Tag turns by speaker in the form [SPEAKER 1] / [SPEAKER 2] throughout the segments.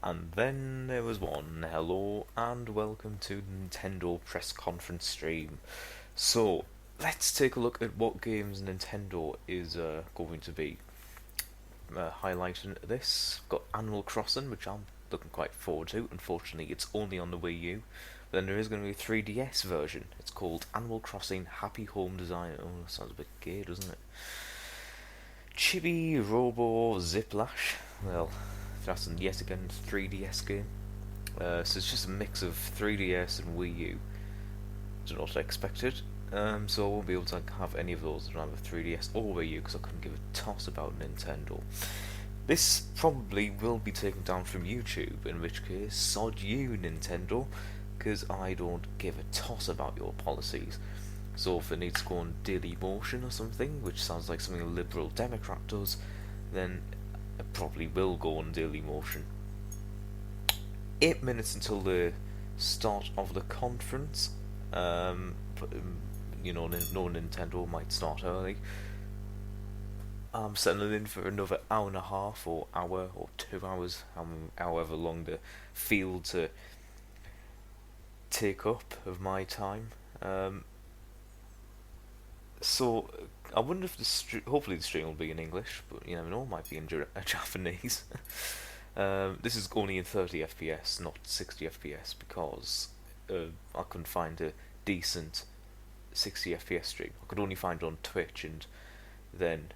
[SPEAKER 1] And then there was one. Hello and welcome to Nintendo press conference stream. So let's take a look at what games Nintendo is going to be highlighting this. Got Animal Crossing, which I'm looking quite forward to. Unfortunately, it's only on the Wii U. But then there is going to be a 3DS version. It's called Animal Crossing Happy Home Design. Oh, that sounds a bit gay, doesn't it? Chibi Robo Ziplash. Well, that's yet again 3DS game. So it's just a mix of 3DS and Wii U. Don't know what I expected. So I won't be able to have any of those. I don't have a 3DS or Wii U because I couldn't give a toss about Nintendo. This probably will be taken down from YouTube, in which case, sod you, Nintendo, because I don't give a toss about your policies. So if it needs to go on Daily Motion or something, which sounds like something a Liberal Democrat does, then it probably will go on Daily Motion. 8 minutes until the start of the conference. But, no Nintendo might start early. I'm settling in for another hour and a half, or hour, or 2 hours, however long the field to take up of my time. So I wonder if hopefully the stream will be in English, but you never know, it might be in Japanese. This is only in 30 FPS, not 60 FPS, because I couldn't find a decent 60 FPS stream. I could only find it on Twitch, and then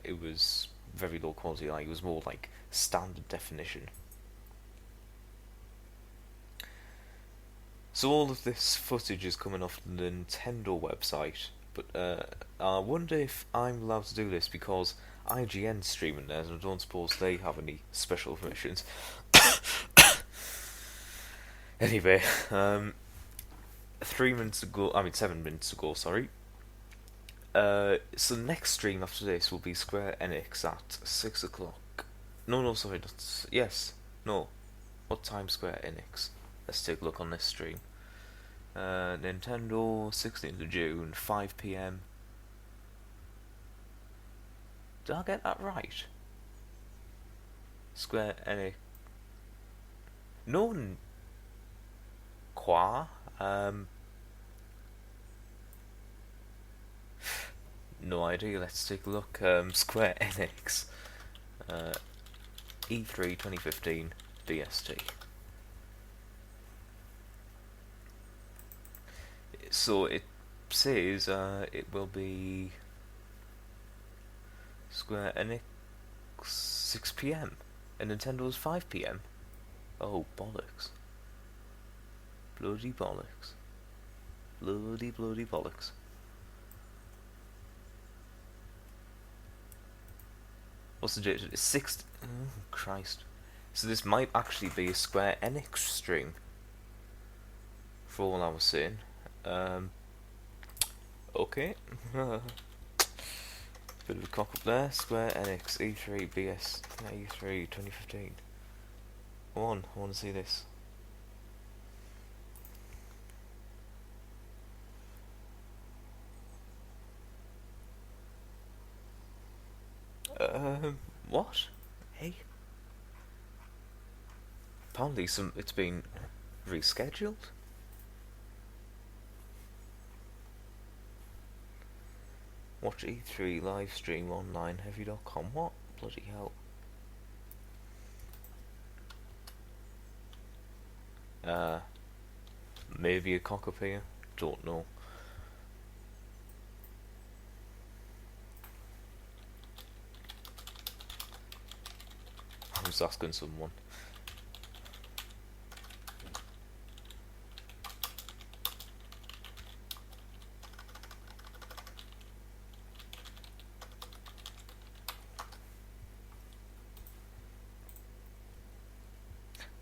[SPEAKER 1] it was very low quality. Like, it was more like standard definition. So all of this footage is coming off the Nintendo website, but I wonder if I'm allowed to do this because IGN's streaming theirs, and I don't suppose they have any special permissions. Anyway, 3 minutes ago, I mean 7 minutes ago, sorry. So the next stream after this will be Square Enix at 6 o'clock. No, sorry, that's, yes, no. What time Square Enix? Let's take a look on this stream. Nintendo, 16th of June, 5 PM. Did I get that right? Square Enix. No, Qua? No idea, let's take a look. Square Enix. E3 2015 BST. So it says it will be Square Enix 6 PM and Nintendo's 5 PM. Oh, bollocks. Bloody bollocks. Bloody bollocks. What's the date? It's 6th. Oh, Christ. So this might actually be a Square Enix stream, for all I was saying. Okay. Bit of a cock up there. Square Enix E3 BS E3 2015. Come on, I want to see this. What? Hey? Apparently it's been rescheduled. Watch E3 live stream online heavy.com. What? Bloody hell. Maybe a cock up here. Don't know. I was asking someone.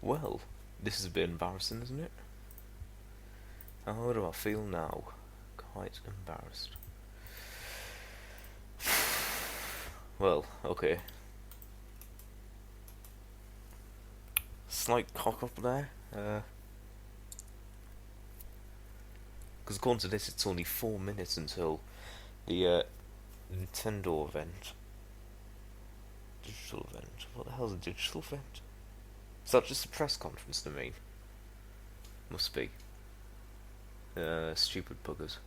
[SPEAKER 1] Well, this is a bit embarrassing, isn't it? How do I feel now? Quite embarrassed. Well, okay. Slight cock up there. Because according to this, it's only 4 minutes until the Nintendo event. Digital event. What the hell's a digital event? Is that just a press conference to me? Must be. Stupid buggers.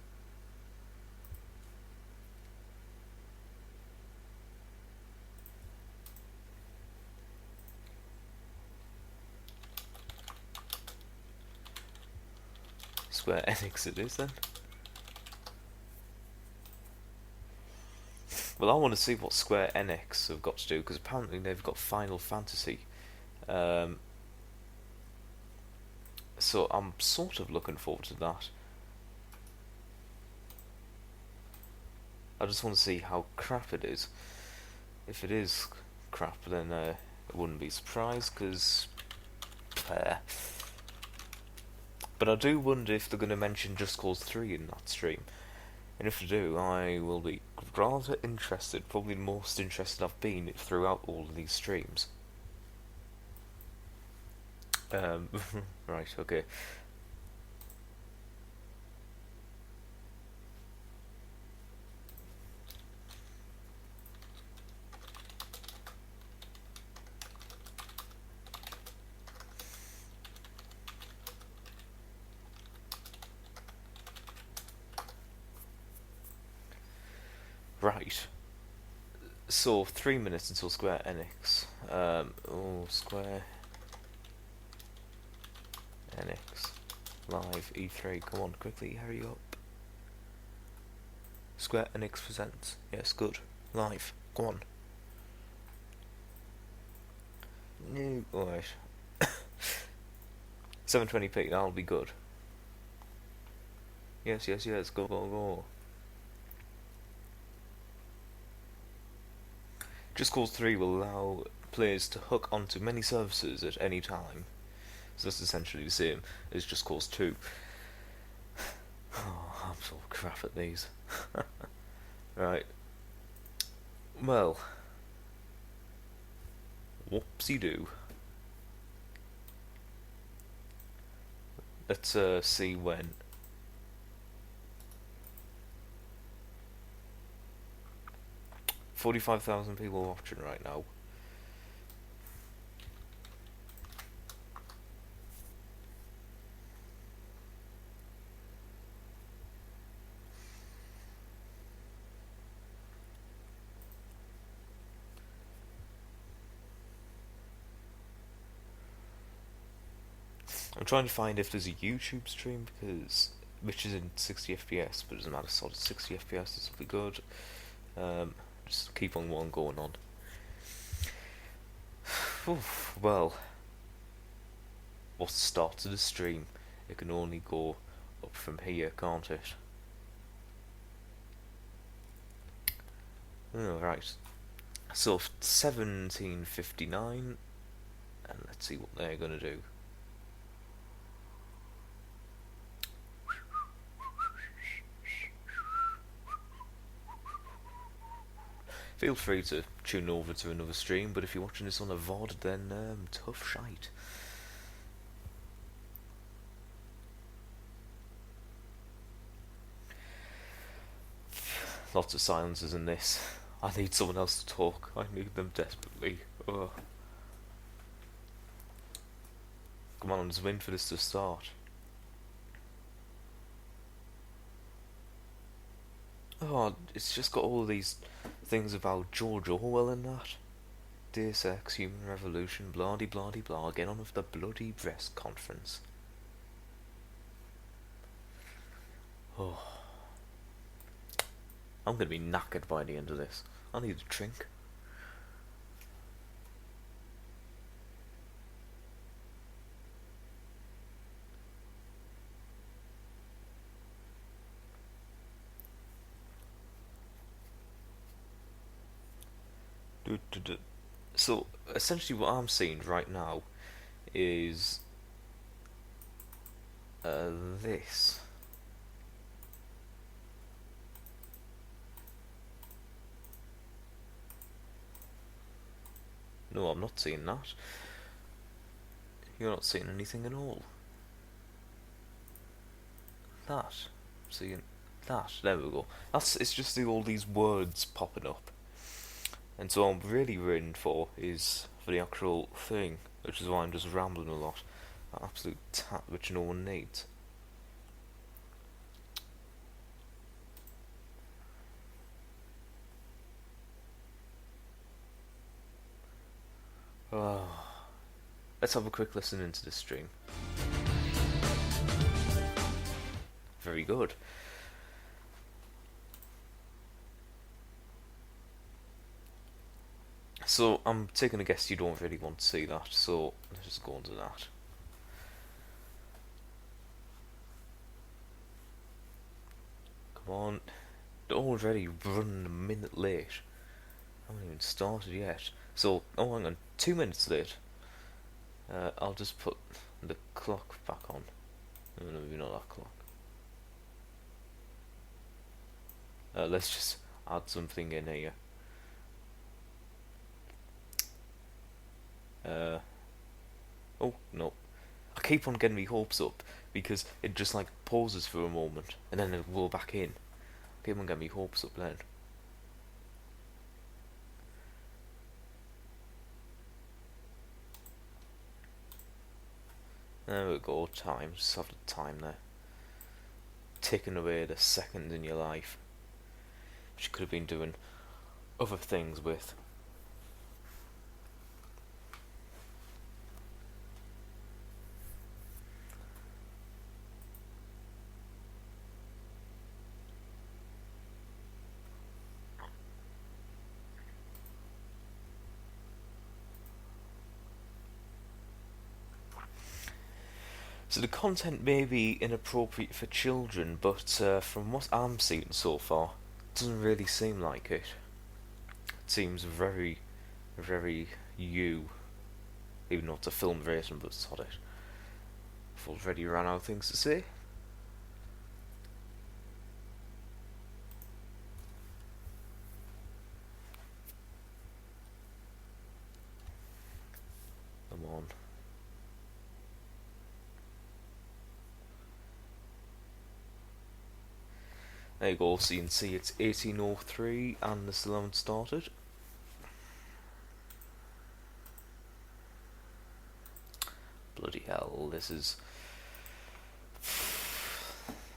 [SPEAKER 1] Square Enix it is then. Well, I want to see what Square Enix have got to do, because apparently they've got Final Fantasy. Um, so I'm sort of looking forward to that. I just want to see how crap it is. If it is crap, then I wouldn't be surprised, because... but I do wonder if they're going to mention Just Cause 3 in that stream. And if they do, I will be rather interested, probably the most interested I've been throughout all of these streams. Right, okay. Right. So, 3 minutes until Square Enix. Square Enix. Live E3. Come on, quickly, hurry up. Square Enix presents. Yes, good. Live. Go on. No. Alright. 720p, that'll be good. Yes, yes, yes. Go, go, go. Just Cause 3 will allow players to hook onto many services at any time. So that's essentially the same as Just Cause 2. Oh, I'm so crap at these. Right. Well. Whoopsie-doo. Let's see when. $45,000 people watching right now. I'm trying to find if there's a YouTube stream, because which is in 60 FPS, but it doesn't matter, solid 60 FPS, this will be good. Just keep on one going on. Oof, well, what's the start to the stream? It can only go up from here, can't it? Oh, right. So 1759, and let's see what they're gonna do. Feel free to tune over to another stream, but if you're watching this on a VOD, then tough shite. Lots of silences in this. I need someone else to talk. I need them desperately. Ugh. Come on, just wait for this to start. Oh, it's just got all these things about George Orwell and that. Deus Ex, Human Revolution, blah de blah de blah. Get on with the bloody press conference. Oh. I'm gonna be knackered by the end of this. I need a drink. So, essentially what I'm seeing right now is this. No, I'm not seeing that. You're not seeing anything at all. That. Seeing that. There we go. It's just all these words popping up. And so what I'm really rooting for is for the actual thing. which is why I'm just rambling a lot. That absolute tat which no one needs. Oh. Let's have a quick listen into the stream. Very good. So, I'm taking a guess you don't really want to see that, so let's just go on to that. Come on. They're already running a minute late. I haven't even started yet. So, oh hang on, 2 minutes late. I'll just put the clock back on. No, maybe not that clock. Let's just add something in here. Oh, no. I keep on getting my hopes up because it just like pauses for a moment and then it'll roll back in. I keep on getting my hopes up then. There we go, time. Just have the time there. Taking away the seconds in your life, which you could have been doing other things with. So the content may be inappropriate for children, but from what I'm seeing so far, it doesn't really seem like it. It seems very, very you. Even though it's a film rating, but sod it. I've already ran out of things to say. Come on. There you go, so you can see it's 18:03 and the still haven't started. Bloody hell, this is...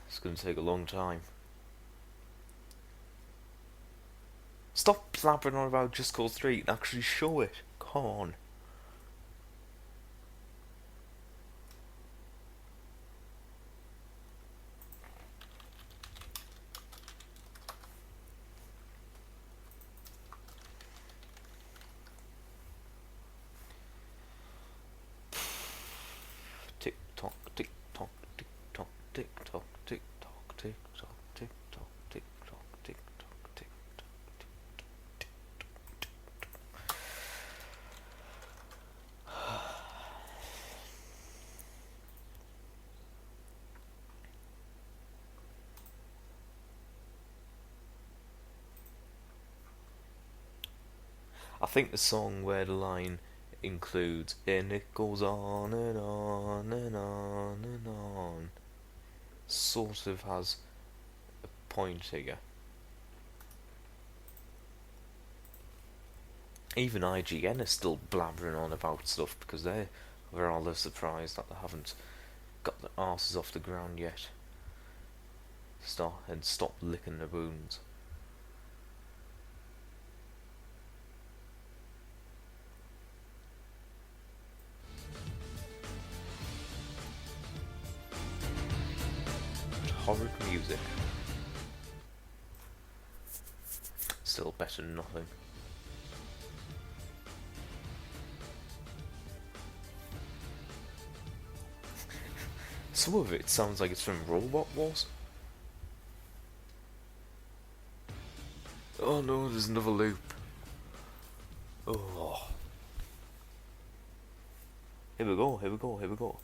[SPEAKER 1] It's going to take a long time. Stop blabbering on about Just Cause 3 and actually show it. Come on. Tick tock, tick tock, tick tock, tick tock, tick tock, tick tock, tick tock, tick tock, tick tock, tick tock, tick tock. I think the song where the line includes and it goes on and on and on and on sort of has a point here. Even IGN is still blabbering on about stuff because they're rather surprised that they haven't got their arses off the ground yet. Stop licking their wounds. Horrid music. Still better than nothing. Some of it sounds like it's from Robot Wars. Oh no, there's another loop. Oh. Here we go, here we go, here we go.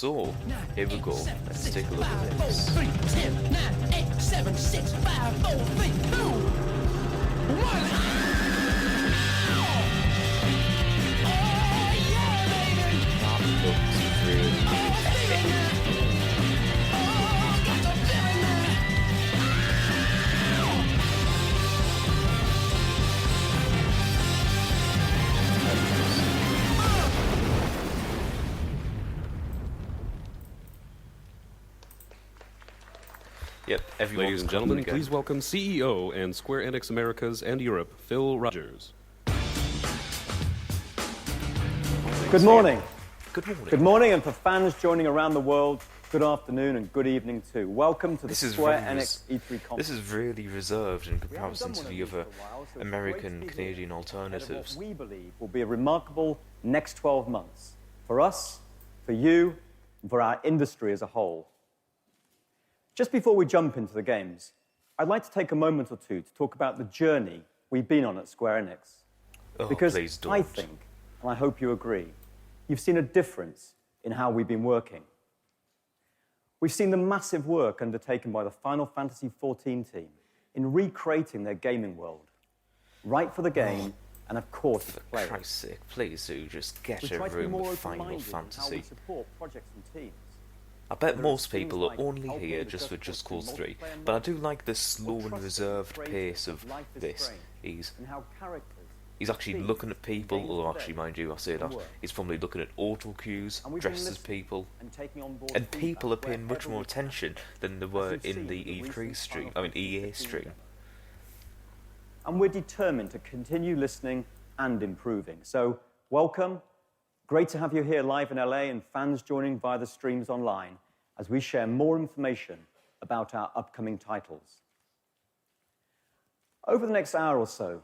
[SPEAKER 1] So, here we go. Let's take a look at this.
[SPEAKER 2] 3, 10, 9, 8, 7, 6, 5, 4, 3, 2, 1.
[SPEAKER 1] That looks really epic. Yep, everyone's
[SPEAKER 3] Ladies and
[SPEAKER 1] coming
[SPEAKER 3] gentlemen,
[SPEAKER 1] again.
[SPEAKER 3] please welcome CEO and Square Enix Americas and Europe, Phil Rogers.
[SPEAKER 4] Good morning.
[SPEAKER 1] Good morning.
[SPEAKER 4] Good morning, and for fans joining around the world, good afternoon and good evening too. Welcome to the Square Enix E3 conference.
[SPEAKER 1] This is really reserved in comparison to the other American, Canadian alternatives.
[SPEAKER 4] What we believe will be a remarkable next 12 months for us, for you, and for our industry as a whole. Just before we jump into the games, I'd like to take a moment or two to talk about the journey we've been on at Square Enix.
[SPEAKER 1] Oh,
[SPEAKER 4] Because
[SPEAKER 1] please don't.
[SPEAKER 4] I think, and I hope you agree, you've seen a difference in how we've been working. We've seen the massive work undertaken by the Final Fantasy XIV team in recreating their gaming world, right for the game and, of course,
[SPEAKER 1] For
[SPEAKER 4] the players.
[SPEAKER 1] Christ's sake, please do just get
[SPEAKER 4] We
[SPEAKER 1] a
[SPEAKER 4] try to be
[SPEAKER 1] room
[SPEAKER 4] more
[SPEAKER 1] with Final
[SPEAKER 4] open-minded in how we
[SPEAKER 1] Fantasy.
[SPEAKER 4] support projects and teams.
[SPEAKER 1] I bet
[SPEAKER 4] whether
[SPEAKER 1] most
[SPEAKER 4] it's things
[SPEAKER 1] people are
[SPEAKER 4] like
[SPEAKER 1] only
[SPEAKER 4] helping
[SPEAKER 1] here
[SPEAKER 4] with
[SPEAKER 1] just for Just Cause 3,
[SPEAKER 4] multiplayer
[SPEAKER 1] but I do
[SPEAKER 4] modes,
[SPEAKER 1] like the slow
[SPEAKER 4] or
[SPEAKER 1] and
[SPEAKER 4] trusting
[SPEAKER 1] reserved
[SPEAKER 4] creators
[SPEAKER 1] pace of
[SPEAKER 4] Life is
[SPEAKER 1] this.
[SPEAKER 4] Strange, and how characters,
[SPEAKER 1] He's actually
[SPEAKER 4] themes,
[SPEAKER 1] looking at people,
[SPEAKER 4] games
[SPEAKER 1] or
[SPEAKER 4] today
[SPEAKER 1] actually, mind you, I say
[SPEAKER 4] can
[SPEAKER 1] that,
[SPEAKER 4] work.
[SPEAKER 1] he's probably looking at auto cues,
[SPEAKER 4] And we've been
[SPEAKER 1] dressed as
[SPEAKER 4] listening
[SPEAKER 1] people,
[SPEAKER 4] and taking on board
[SPEAKER 1] and
[SPEAKER 4] feedback
[SPEAKER 1] people are paying much
[SPEAKER 4] wherever
[SPEAKER 1] more
[SPEAKER 4] we can.
[SPEAKER 1] attention than they
[SPEAKER 4] As
[SPEAKER 1] were
[SPEAKER 4] you've
[SPEAKER 1] in
[SPEAKER 4] seen
[SPEAKER 1] the
[SPEAKER 4] with
[SPEAKER 1] E3
[SPEAKER 4] recent
[SPEAKER 1] stream,
[SPEAKER 4] Final
[SPEAKER 1] EA
[SPEAKER 4] Fantasy
[SPEAKER 1] stream.
[SPEAKER 4] demos. And we're determined to continue listening and improving. So, welcome. Great to have you here live in LA and fans joining via the streams online as we share more information about our upcoming titles. Over the next hour or so,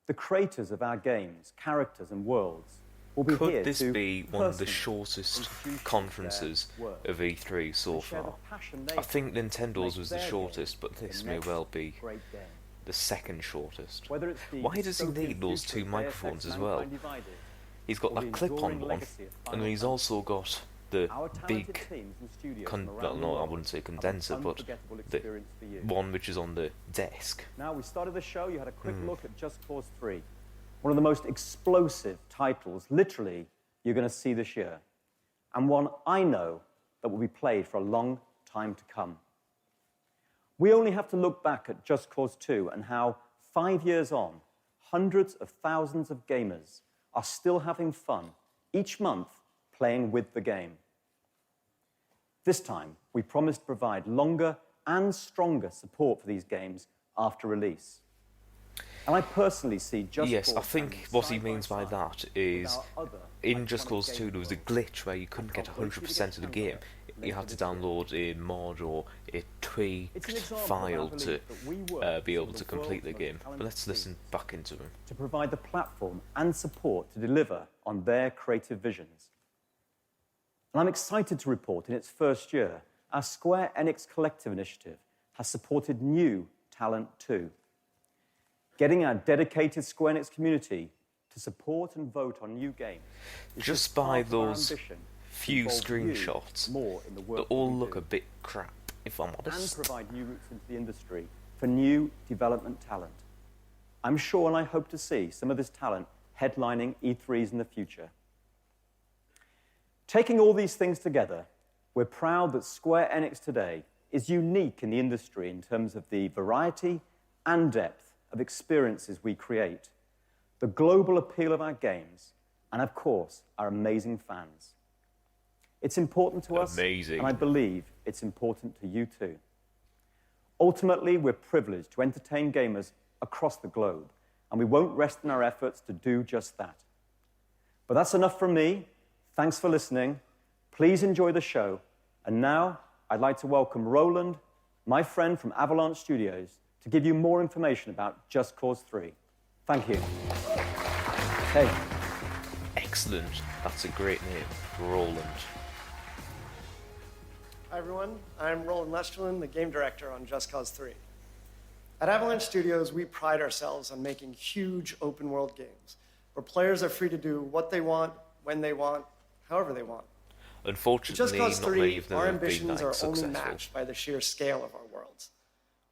[SPEAKER 4] the creators of our games, characters, and worlds will be here
[SPEAKER 1] Could this
[SPEAKER 4] to
[SPEAKER 1] be one of the
[SPEAKER 4] personally
[SPEAKER 1] shortest
[SPEAKER 4] introduce
[SPEAKER 1] conferences
[SPEAKER 4] their work
[SPEAKER 1] of E3 so
[SPEAKER 4] and share
[SPEAKER 1] far?
[SPEAKER 4] the passion they
[SPEAKER 1] I think
[SPEAKER 4] have to
[SPEAKER 1] Nintendo's
[SPEAKER 4] make
[SPEAKER 1] was the
[SPEAKER 4] their
[SPEAKER 1] shortest,
[SPEAKER 4] game
[SPEAKER 1] but this
[SPEAKER 4] the
[SPEAKER 1] may
[SPEAKER 4] next
[SPEAKER 1] well be
[SPEAKER 4] great game.
[SPEAKER 1] the second shortest.
[SPEAKER 4] Whether it's the
[SPEAKER 1] Why does he
[SPEAKER 4] dystopian
[SPEAKER 1] need those
[SPEAKER 4] future
[SPEAKER 1] two
[SPEAKER 4] of
[SPEAKER 1] microphones
[SPEAKER 4] Deus Ex
[SPEAKER 1] as well?
[SPEAKER 4] Mankind Divided,
[SPEAKER 1] He's got
[SPEAKER 4] or the
[SPEAKER 1] that clip-on
[SPEAKER 4] enduring
[SPEAKER 1] one,
[SPEAKER 4] legacy of
[SPEAKER 1] and
[SPEAKER 4] Final
[SPEAKER 1] then he's
[SPEAKER 4] Fantasy.
[SPEAKER 1] also got the
[SPEAKER 4] Our talented
[SPEAKER 1] big,
[SPEAKER 4] teams and studios from around the
[SPEAKER 1] no, I
[SPEAKER 4] world
[SPEAKER 1] wouldn't say
[SPEAKER 4] have an
[SPEAKER 1] condenser, but
[SPEAKER 4] unforgettable
[SPEAKER 1] the
[SPEAKER 4] experience for you.
[SPEAKER 1] one which is on the desk.
[SPEAKER 4] Now, we started the show, you had a quick look at Just Cause 3, one of the most explosive titles, literally, you're going to see this year, and one I know that will be played for a long time to come. We only have to look back at Just Cause 2 and how, 5 years on, hundreds of thousands of gamers are still having fun each month playing with the game. This time, we promised to provide longer and stronger support for these games after release. And I personally see Just
[SPEAKER 1] Yes,
[SPEAKER 4] Cause
[SPEAKER 1] I think
[SPEAKER 4] standing
[SPEAKER 1] what he
[SPEAKER 4] side by
[SPEAKER 1] means by
[SPEAKER 4] side
[SPEAKER 1] that
[SPEAKER 4] with
[SPEAKER 1] is,
[SPEAKER 4] our other
[SPEAKER 1] in Just
[SPEAKER 4] iconic
[SPEAKER 1] Cause 2
[SPEAKER 4] game
[SPEAKER 1] there was a
[SPEAKER 4] worlds.
[SPEAKER 1] glitch where you couldn't get
[SPEAKER 4] can't wait for you to
[SPEAKER 1] 100%
[SPEAKER 4] get
[SPEAKER 1] of the
[SPEAKER 4] hands on
[SPEAKER 1] game.
[SPEAKER 4] it
[SPEAKER 1] You
[SPEAKER 4] later
[SPEAKER 1] had to
[SPEAKER 4] this year.
[SPEAKER 1] download a mod or a
[SPEAKER 4] It's
[SPEAKER 1] tweaked
[SPEAKER 4] an example of
[SPEAKER 1] file
[SPEAKER 4] our
[SPEAKER 1] to
[SPEAKER 4] belief that we work
[SPEAKER 1] be
[SPEAKER 4] with
[SPEAKER 1] able
[SPEAKER 4] some
[SPEAKER 1] to
[SPEAKER 4] of the
[SPEAKER 1] complete the
[SPEAKER 4] world's
[SPEAKER 1] game.
[SPEAKER 4] most
[SPEAKER 1] But
[SPEAKER 4] talented
[SPEAKER 1] let's listen
[SPEAKER 4] teams
[SPEAKER 1] back into him.
[SPEAKER 4] to provide the platform and support to deliver on their creative visions. And I'm excited to report in its first year, our Square Enix Collective initiative has supported new talent too. Getting our dedicated Square Enix community to support and vote on new games is
[SPEAKER 1] Just
[SPEAKER 4] part
[SPEAKER 1] by
[SPEAKER 4] of our
[SPEAKER 1] those
[SPEAKER 4] ambition to
[SPEAKER 1] few
[SPEAKER 4] involve you
[SPEAKER 1] screenshots,
[SPEAKER 4] more in the
[SPEAKER 1] they
[SPEAKER 4] work that
[SPEAKER 1] all
[SPEAKER 4] we
[SPEAKER 1] look
[SPEAKER 4] do,
[SPEAKER 1] a bit crap, if I'm
[SPEAKER 4] and
[SPEAKER 1] honest.
[SPEAKER 4] provide new routes into the industry for new development talent. I'm sure and I hope to see some of this talent headlining E3s in the future. Taking all these things together, we're proud that Square Enix today is unique in the industry in terms of the variety and depth of experiences we create, the global appeal of our games, and of course, our amazing fans. It's important to us,
[SPEAKER 1] Amazing.
[SPEAKER 4] and I believe it's important to you too. Ultimately, we're privileged to entertain gamers across the globe, and we won't rest in our efforts to do just that. But that's enough from me. Thanks for listening. Please enjoy the show. And now, I'd like to welcome Roland, my friend from Avalanche Studios, to give you more information about Just Cause 3. Thank you. Hey.
[SPEAKER 1] Excellent. That's a great name, Roland.
[SPEAKER 5] Hi everyone, I'm Roland Lesterlin, the game director on Just Cause 3. At Avalanche Studios, we pride ourselves on making huge open world games where players are free to do what they want, when they want, however they want.
[SPEAKER 1] Unfortunately,
[SPEAKER 5] Just Cause
[SPEAKER 1] not many
[SPEAKER 5] 3,
[SPEAKER 1] of them
[SPEAKER 5] our
[SPEAKER 1] have been
[SPEAKER 5] ambitions are
[SPEAKER 1] successful.
[SPEAKER 5] only matched by the sheer scale of our worlds.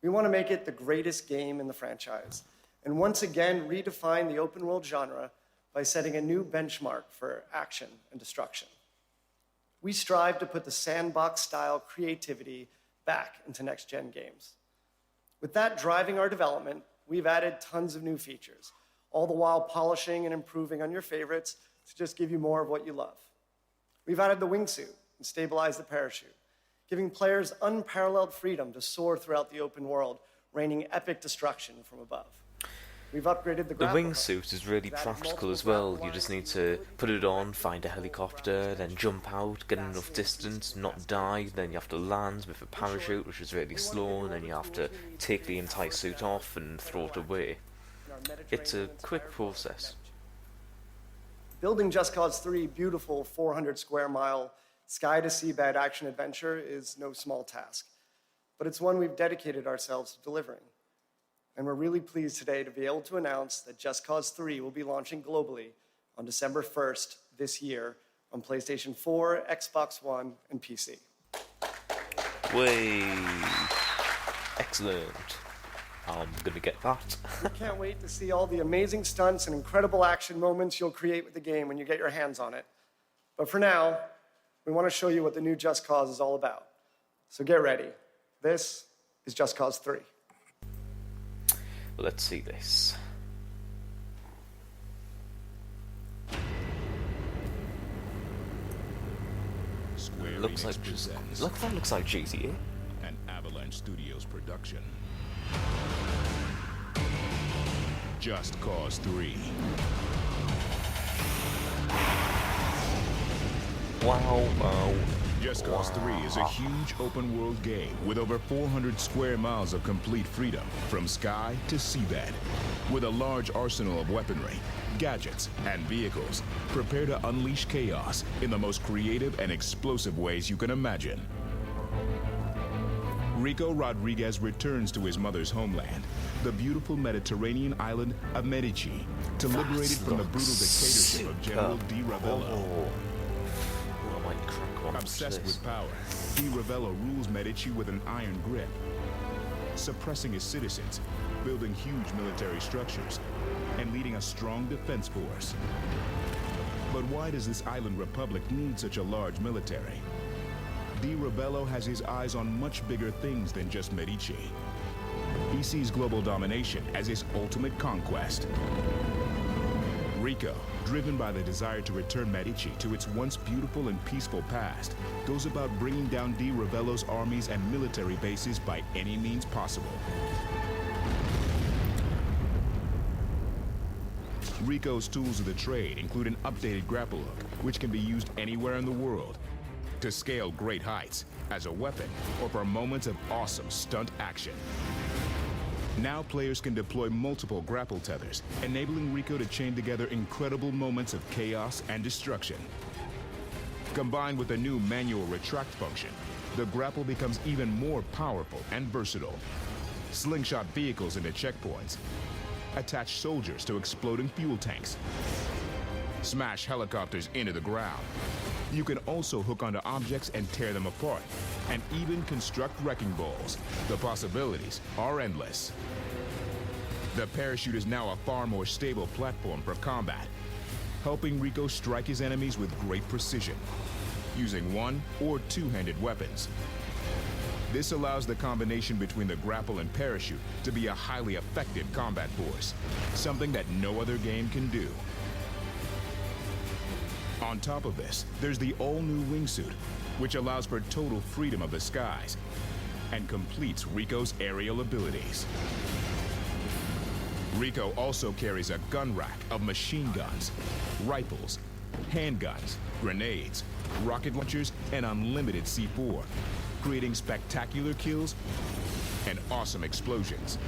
[SPEAKER 5] We want to make it the greatest game in the franchise, and once again redefine the open world genre by setting a new benchmark for action and destruction. We strive to put the sandbox-style creativity back into next-gen games. With that driving our development, we've added tons of new features, all the while polishing and improving on your favorites to just give you more of what you love. We've added the wingsuit and stabilized the parachute, giving players unparalleled freedom to soar throughout the open world, raining epic destruction from above. We've upgraded the
[SPEAKER 1] The
[SPEAKER 5] grapple hook.
[SPEAKER 1] wingsuit is really
[SPEAKER 5] We've added
[SPEAKER 1] practical
[SPEAKER 5] multiple
[SPEAKER 1] as well.
[SPEAKER 5] grapple
[SPEAKER 1] You just
[SPEAKER 5] lines
[SPEAKER 1] need
[SPEAKER 5] and
[SPEAKER 1] to
[SPEAKER 5] ability
[SPEAKER 1] put it on,
[SPEAKER 5] to
[SPEAKER 1] find a helicopter, then jump out, get enough distance, not die, then you have to land with a parachute, which is really slow, and then you have to take the entire suit off and throw it away. It's a quick process.
[SPEAKER 5] Building Just Cause 3 beautiful 400 square mile sky to seabed action adventure is no small task, but it's one we've dedicated ourselves to delivering. And we're really pleased today to be able to announce that Just Cause 3 will be launching globally on December 1st this year on PlayStation 4, Xbox One, and PC.
[SPEAKER 1] Way! Excellent. I'm gonna get that.
[SPEAKER 5] We can't wait to see all the amazing stunts and incredible action moments you'll create with the game when you get your hands on it. But for now, we want to show you what the new Just Cause is all about. So get ready. This is Just Cause 3.
[SPEAKER 1] Let's see this.
[SPEAKER 6] Square
[SPEAKER 1] Looks
[SPEAKER 6] Enix
[SPEAKER 1] like just
[SPEAKER 6] presents
[SPEAKER 1] that looks like GTA.
[SPEAKER 6] an Avalanche Studios production. Just Cause 3.
[SPEAKER 1] Wow.
[SPEAKER 6] Just Cause 3 is a huge open-world game with over 400 square miles of complete freedom from sky to seabed. With a large arsenal of weaponry, gadgets, and vehicles, prepare to unleash chaos in the most creative and explosive ways you can imagine. Rico Rodriguez returns to his mother's homeland, the beautiful Mediterranean island of Medici, to liberate it from the brutal dictatorship of General Di Ravello.
[SPEAKER 1] I might crack one.
[SPEAKER 6] Obsessed with power, Di Ravello rules Medici with an iron grip, suppressing his citizens, building huge military structures, and leading a strong defense force. But why does this island republic need such a large military? Di Ravello has his eyes on much bigger things than just Medici. He sees global domination as his ultimate conquest. Rico, driven by the desire to return Medici to its once beautiful and peaceful past, goes about bringing down Di Ravello's armies and military bases by any means possible. Rico's tools of the trade include an updated grapple hook, which can be used anywhere in the world to scale great heights, as a weapon, or for moments of awesome stunt action. Now players can deploy multiple grapple tethers, enabling Rico to chain together incredible moments of chaos and destruction. Combined with a new manual retract function, the grapple becomes even more powerful and versatile. Slingshot vehicles into checkpoints, attach soldiers to exploding fuel tanks, smash helicopters into the ground. You can also hook onto objects and tear them apart, and even construct wrecking balls. The possibilities are endless. The parachute is now a far more stable platform for combat, helping Rico strike his enemies with great precision, using one- or two-handed weapons. This allows the combination between the grapple and parachute to be a highly effective combat force, something that no other game can do. On top of this, there's the all-new wingsuit, which allows for total freedom of the skies and completes Rico's aerial abilities. Rico also carries a gun rack of machine guns, rifles, handguns, grenades, rocket launchers, and unlimited C4, creating spectacular kills and awesome explosions.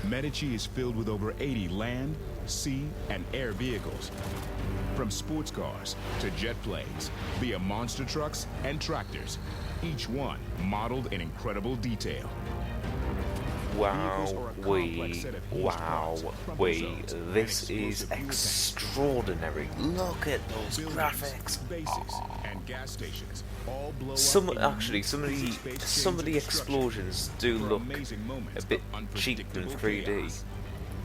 [SPEAKER 6] Medici is filled with over 80 land, sea, and air vehicles, from sports cars to jet planes, via monster trucks and tractors, each one modeled in incredible detail. Vehicles are a complex set of hinged parts, crumple zones, and
[SPEAKER 1] This
[SPEAKER 6] explosive
[SPEAKER 1] is
[SPEAKER 6] root vectors.
[SPEAKER 1] extraordinary. Look at those
[SPEAKER 6] Buildings,
[SPEAKER 1] graphics.
[SPEAKER 6] bases, and gas stations all blow
[SPEAKER 1] Some
[SPEAKER 6] up in
[SPEAKER 1] actually,
[SPEAKER 6] unique
[SPEAKER 1] some of
[SPEAKER 6] physics-based
[SPEAKER 1] some
[SPEAKER 6] chains
[SPEAKER 1] of the
[SPEAKER 6] destruction
[SPEAKER 1] explosions do
[SPEAKER 6] for
[SPEAKER 1] look
[SPEAKER 6] amazing moments
[SPEAKER 1] a bit
[SPEAKER 6] of
[SPEAKER 1] cheap in
[SPEAKER 6] unpredictable
[SPEAKER 1] 3D,
[SPEAKER 6] chaos.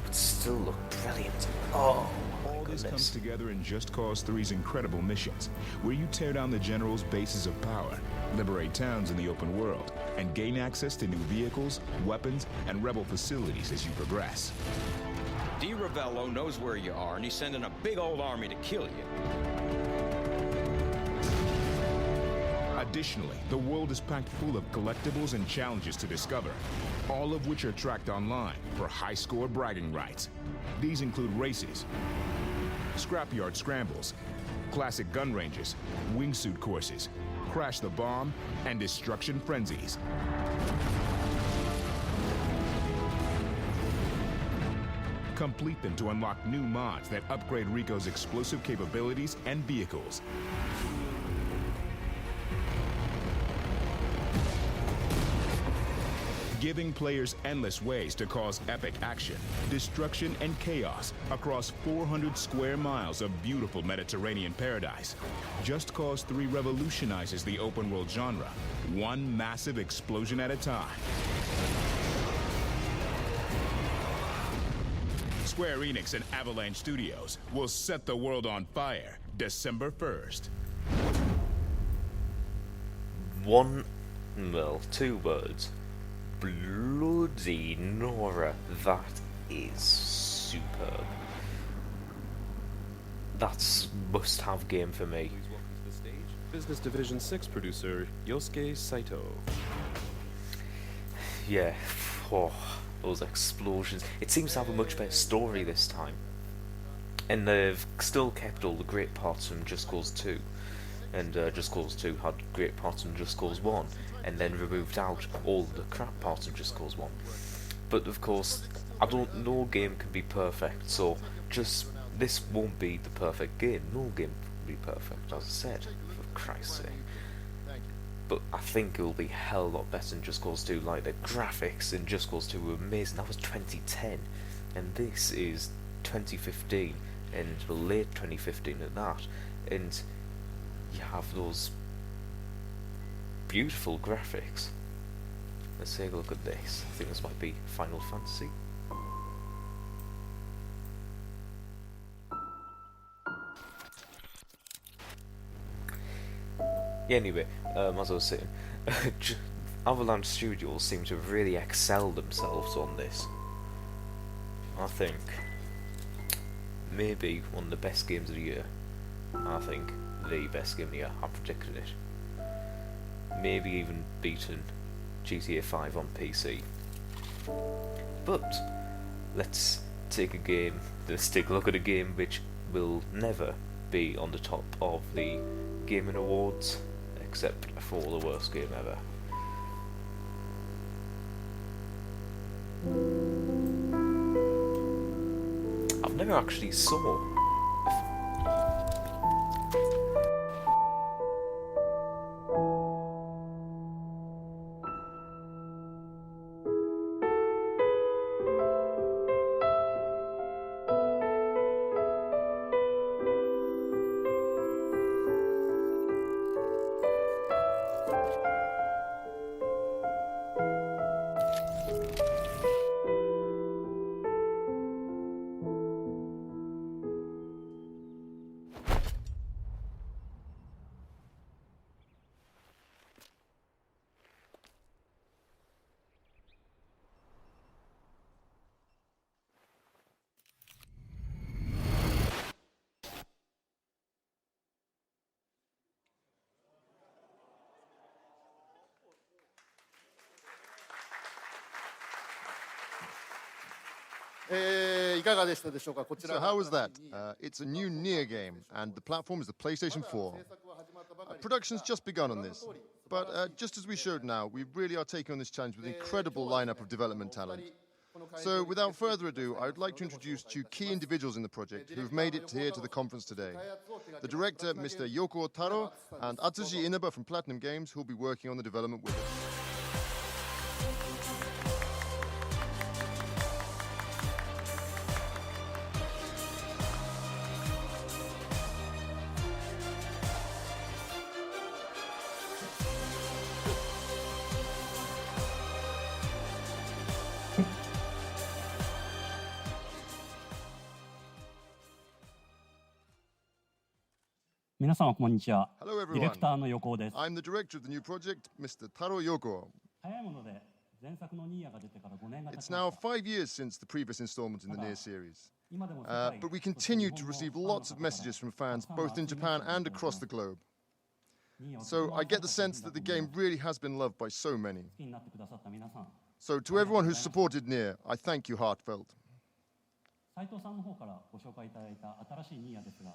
[SPEAKER 1] but still look brilliant. Oh my
[SPEAKER 6] All this comes
[SPEAKER 1] goodness!
[SPEAKER 6] together in Just Cause 3's incredible missions, where you tear down the General's bases of power, liberate towns in the open world, and gain access to new vehicles, weapons, and rebel facilities as you progress.
[SPEAKER 7] D. Ravello knows where you are, and he's sending a big old army to kill you.
[SPEAKER 6] Additionally, the world is packed full of collectibles and challenges to discover, all of which are tracked online for high-score bragging rights. These include races, scrapyard scrambles, classic gun ranges, wingsuit courses, crash the bomb, and destruction frenzies. Complete them to unlock new mods that upgrade Rico's explosive capabilities and vehicles. Giving players endless ways to cause epic action, destruction, and chaos across 400 square miles of beautiful Mediterranean paradise. Just Cause 3 revolutionizes the open world genre, one massive explosion at a time. Square Enix and Avalanche Studios will set the world on fire December 1st.
[SPEAKER 1] Two words. Bloody Nora. That is superb. That's must-have game for me.
[SPEAKER 3] Please welcome to the stage Business Division 6 producer Yosuke Saito.
[SPEAKER 1] Yeah, oh, those explosions. It seems to have a much better story this time. And they've still kept all the great parts from Just Cause 2. And Just Cause 2 had great parts from Just Cause 1, and then removed out all the crap parts of Just Cause 1. But of course, no game can be perfect, so this won't be the perfect game. No game will be perfect, as I said, for Christ's sake. But I think it will be a hell of a lot better than Just Cause 2. Like, the graphics in Just Cause 2 were amazing. That was 2010, and this is 2015, and late 2015 at that. And you have those beautiful graphics. Let's take a look at this. I think this might be Final Fantasy. Yeah, anyway, as I was saying, Avalanche Studios seem to have really excelled themselves on this. I think maybe one of the best games of the year. I think the best game of the year. I predicted it. Maybe even beaten GTA 5 on PC. But let's take a look at a game which will never be on the top of the gaming awards, except for the worst game ever. I've never actually saw.
[SPEAKER 8] So how was that? It's a new Nier game, and the platform is the PlayStation 4. Production's just begun on this, but just as we showed now, we really are taking on this challenge with an incredible lineup of development talent. So without further ado, I would like to introduce two key individuals in the project who have made it here to the conference today. The director, Mr. Yoko Taro, and Atsushi Inaba from Platinum Games, who will be working on the development with us.
[SPEAKER 9] 皆さんこんにちは。
[SPEAKER 8] Hello
[SPEAKER 9] ディレク
[SPEAKER 8] everyone.
[SPEAKER 9] ターの横尾です。
[SPEAKER 8] I'm the director of the new project, Mr. Taro Yoko.
[SPEAKER 9] 早いもので前作のニーヤが出てから5年が経
[SPEAKER 8] It's
[SPEAKER 9] ちま
[SPEAKER 8] now
[SPEAKER 9] した。
[SPEAKER 8] 5 years since the previous installment in the Nier series.
[SPEAKER 9] 今でも世界
[SPEAKER 8] But we
[SPEAKER 9] そして
[SPEAKER 8] continue
[SPEAKER 9] 日
[SPEAKER 8] to
[SPEAKER 9] 本の
[SPEAKER 8] receive
[SPEAKER 9] ファンの
[SPEAKER 8] lots of
[SPEAKER 9] 方から
[SPEAKER 8] messages from
[SPEAKER 9] た
[SPEAKER 8] fans
[SPEAKER 9] くさんの
[SPEAKER 8] both in
[SPEAKER 9] 熱いメッセージ
[SPEAKER 8] Japan
[SPEAKER 9] をい
[SPEAKER 8] and
[SPEAKER 9] ただいて
[SPEAKER 8] across
[SPEAKER 9] ます
[SPEAKER 8] the globe.
[SPEAKER 9] ニーヤをとて
[SPEAKER 8] So
[SPEAKER 9] も
[SPEAKER 8] I
[SPEAKER 9] 愛
[SPEAKER 8] get
[SPEAKER 9] さ
[SPEAKER 8] the
[SPEAKER 9] れた
[SPEAKER 8] sense
[SPEAKER 9] 作
[SPEAKER 8] that
[SPEAKER 9] 品
[SPEAKER 8] the
[SPEAKER 9] だと思い
[SPEAKER 8] game
[SPEAKER 9] ます
[SPEAKER 8] really has been loved by so many.
[SPEAKER 9] 好きになってくださった皆さん、
[SPEAKER 8] So to everyone who's supported Nier, I thank you heartfelt.
[SPEAKER 9] 斉藤さんの方からご紹介いただいた新しいニーヤですが、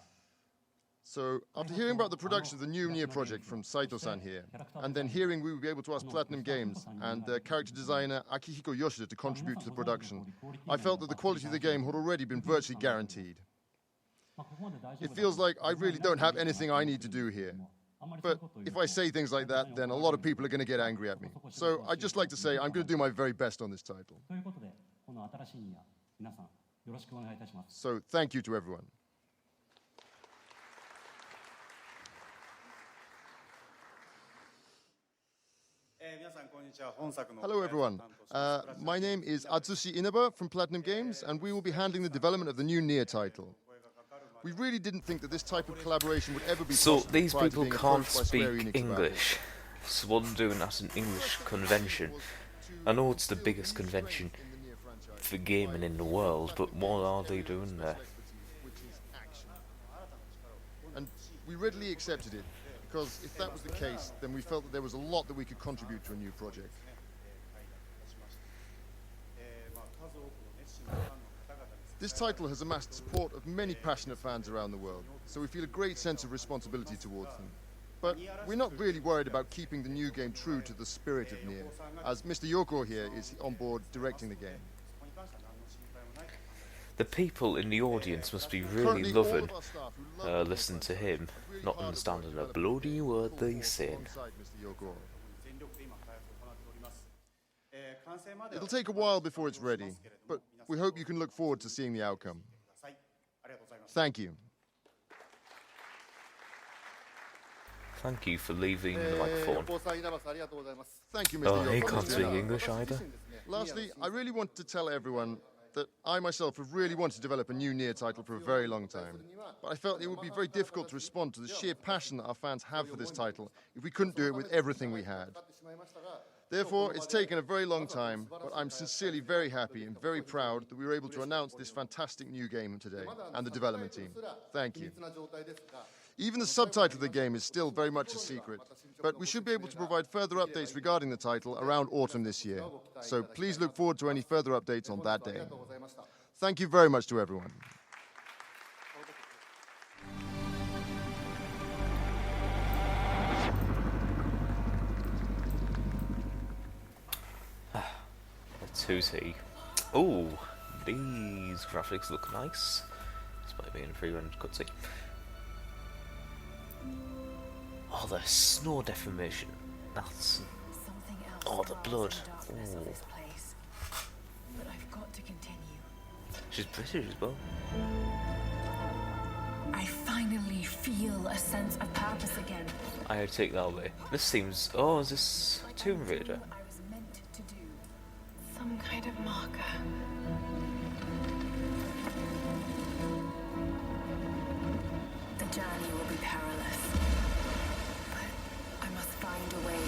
[SPEAKER 8] So after hearing about the production of the new Nier project from Saito-san here, and then hearing we will be able to ask Platinum Games and character designer Akihiko Yoshida to contribute to the production, I felt that the quality of the game had already been virtually guaranteed.
[SPEAKER 9] まあここまで大丈夫
[SPEAKER 8] It
[SPEAKER 9] だ
[SPEAKER 8] feels
[SPEAKER 9] と
[SPEAKER 8] like I really don't have anything I need to do here.
[SPEAKER 9] あんまりそういう
[SPEAKER 8] But
[SPEAKER 9] ことを言う
[SPEAKER 8] if I say things like that, then a lot of people are going to get angry at me. So I'd just like to say I'm going to do my very best on this title.
[SPEAKER 9] ということで、この新しいニーヤ、皆さんよろしくお願いいたします。
[SPEAKER 8] So thank you to everyone. Hello everyone. My name is Atsushi Inaba from Platinum Games, and we will be handling the development of the new Nier title. We really didn't think that this type of collaboration would ever be
[SPEAKER 1] So
[SPEAKER 8] possible
[SPEAKER 1] these
[SPEAKER 8] prior to
[SPEAKER 1] people
[SPEAKER 8] being
[SPEAKER 1] can't
[SPEAKER 8] approached by Square
[SPEAKER 1] speak
[SPEAKER 8] Enix about it.
[SPEAKER 1] English. So what I'm doing at an English convention. I know it's the biggest convention for gaming in the world, but what are they doing there?
[SPEAKER 8] And we readily accepted it, because if that was the case, then we felt that there was a lot that we could contribute to a new project. This title has amassed support of many passionate fans around the world, so we feel a great sense of responsibility towards them. But we're not really worried about keeping the new game true to the spirit of Nier, as Mr. Yoko here is on board directing the game.
[SPEAKER 1] The people in the audience must be really
[SPEAKER 8] Currently, all
[SPEAKER 1] loving
[SPEAKER 8] of our staff who love the
[SPEAKER 1] listening to him,
[SPEAKER 8] really
[SPEAKER 1] not
[SPEAKER 8] hard at
[SPEAKER 1] understanding
[SPEAKER 8] work
[SPEAKER 1] a
[SPEAKER 8] to
[SPEAKER 1] bloody word they
[SPEAKER 8] work
[SPEAKER 1] say.
[SPEAKER 8] alongside Mr. Yoko. It'll take a while before it's ready, but we hope you can look forward to seeing the outcome. Thank you.
[SPEAKER 1] Thank you for leaving the microphone.
[SPEAKER 8] Thank you, Mr.
[SPEAKER 1] Oh, he
[SPEAKER 8] Yoko.
[SPEAKER 1] can't speak English either.
[SPEAKER 8] Lastly, I really want to tell everyone that I myself have really wanted to develop a new Nier title for a very long time. But I felt it would be very difficult to respond to the sheer passion that our fans have for this title if we couldn't do it with everything we had. Therefore, it's taken a very long time, but I'm sincerely very happy and very proud that we were able to announce this fantastic new game today, and the development team. Thank you. Even the subtitle of the game is still very much a secret, but we should be able to provide further updates regarding the title around autumn this year. So please look forward to any further updates on that day. Thank you very much to everyone.
[SPEAKER 1] That's who's he. Oh, these graphics look nice. Despite being a free-run cutscene. Oh, the snow deformation. That's... Oh, the blood. Oh.
[SPEAKER 10] But I've got to continue.
[SPEAKER 1] She's British as well.
[SPEAKER 10] I finally feel a sense of purpose again.
[SPEAKER 1] I take that away. This seems... Oh, is this Tomb Raider?
[SPEAKER 10] What I was meant to do. Some kind of marker. The journey will be perilous. But I must find a way.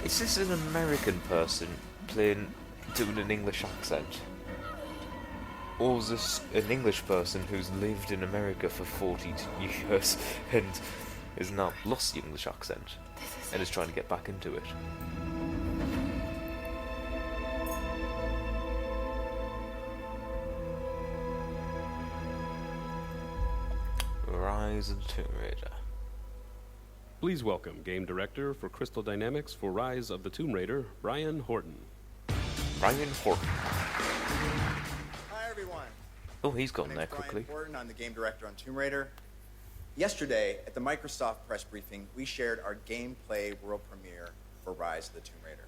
[SPEAKER 1] Is this an American person doing an English accent? Or is this an English person who's lived in America for 42 years and has now lost the English accent and is trying to get back into it? Rise of the Tomb Raider.
[SPEAKER 3] Please welcome Game Director for Crystal Dynamics for Rise of the Tomb Raider, Brian Horton.
[SPEAKER 1] Brian Horton.
[SPEAKER 11] Hi everyone.
[SPEAKER 1] Oh, he's gone
[SPEAKER 11] My
[SPEAKER 1] there
[SPEAKER 11] name's Brian
[SPEAKER 1] quickly.
[SPEAKER 11] Horton. I'm the game director on Tomb Raider. Yesterday, at the Microsoft press briefing, we shared our gameplay world premiere for Rise of the Tomb Raider.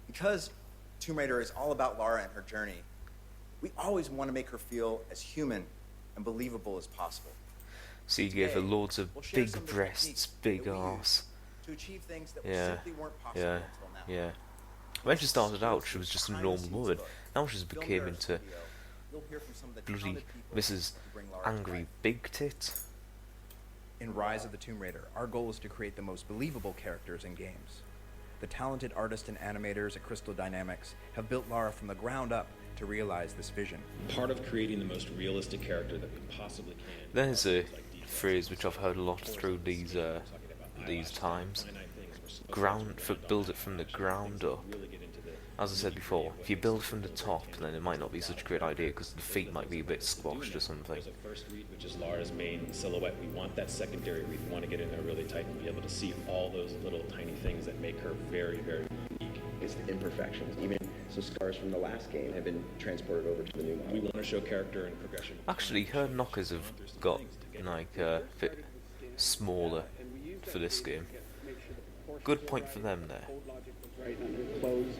[SPEAKER 11] Because Tomb Raider is all about Lara and her journey, we always want to make her feel as human and believable as possible.
[SPEAKER 1] So you gave her
[SPEAKER 11] Today,
[SPEAKER 1] loads of
[SPEAKER 11] we'll share
[SPEAKER 1] big
[SPEAKER 11] some of the
[SPEAKER 1] breasts,
[SPEAKER 11] techniques
[SPEAKER 1] big
[SPEAKER 11] that we
[SPEAKER 1] arse.
[SPEAKER 11] use to achieve things that
[SPEAKER 1] Yeah,
[SPEAKER 11] simply weren't possible
[SPEAKER 1] yeah,
[SPEAKER 11] until now.
[SPEAKER 1] yeah. When she started out, she was just a normal woman. Now she's
[SPEAKER 11] Film
[SPEAKER 1] became
[SPEAKER 11] Nerd's
[SPEAKER 1] into
[SPEAKER 11] video, you'll hear from some of the
[SPEAKER 1] bloody
[SPEAKER 11] talented people
[SPEAKER 1] Mrs.
[SPEAKER 11] who bring Lara to
[SPEAKER 1] Angry
[SPEAKER 11] life.
[SPEAKER 1] Big Tit.
[SPEAKER 11] In Rise of the Tomb Raider, our goal is to create the most believable characters in games. The talented artists and animators at Crystal Dynamics have built Lara from the ground up to realize this vision.
[SPEAKER 3] Part of creating the most realistic character that we possibly can.
[SPEAKER 1] There's a phrase which I've heard a lot through these times. Build it from the ground up. As I said before, if you build from the top, then it might not be such a great idea because the feet might be a bit squashed or something.
[SPEAKER 3] There's a first read, which is Lara's main silhouette. We want that secondary read. We want to get in there really tight and be able to see all those little tiny things that make her very, very unique.
[SPEAKER 12] It's the imperfections. Even some scars from the last game have been transported over to the new model.
[SPEAKER 3] We want to show character and progression.
[SPEAKER 1] Actually, her knockers have got like a bit smaller for this game. Good point for them there.
[SPEAKER 13] Right on her clothes,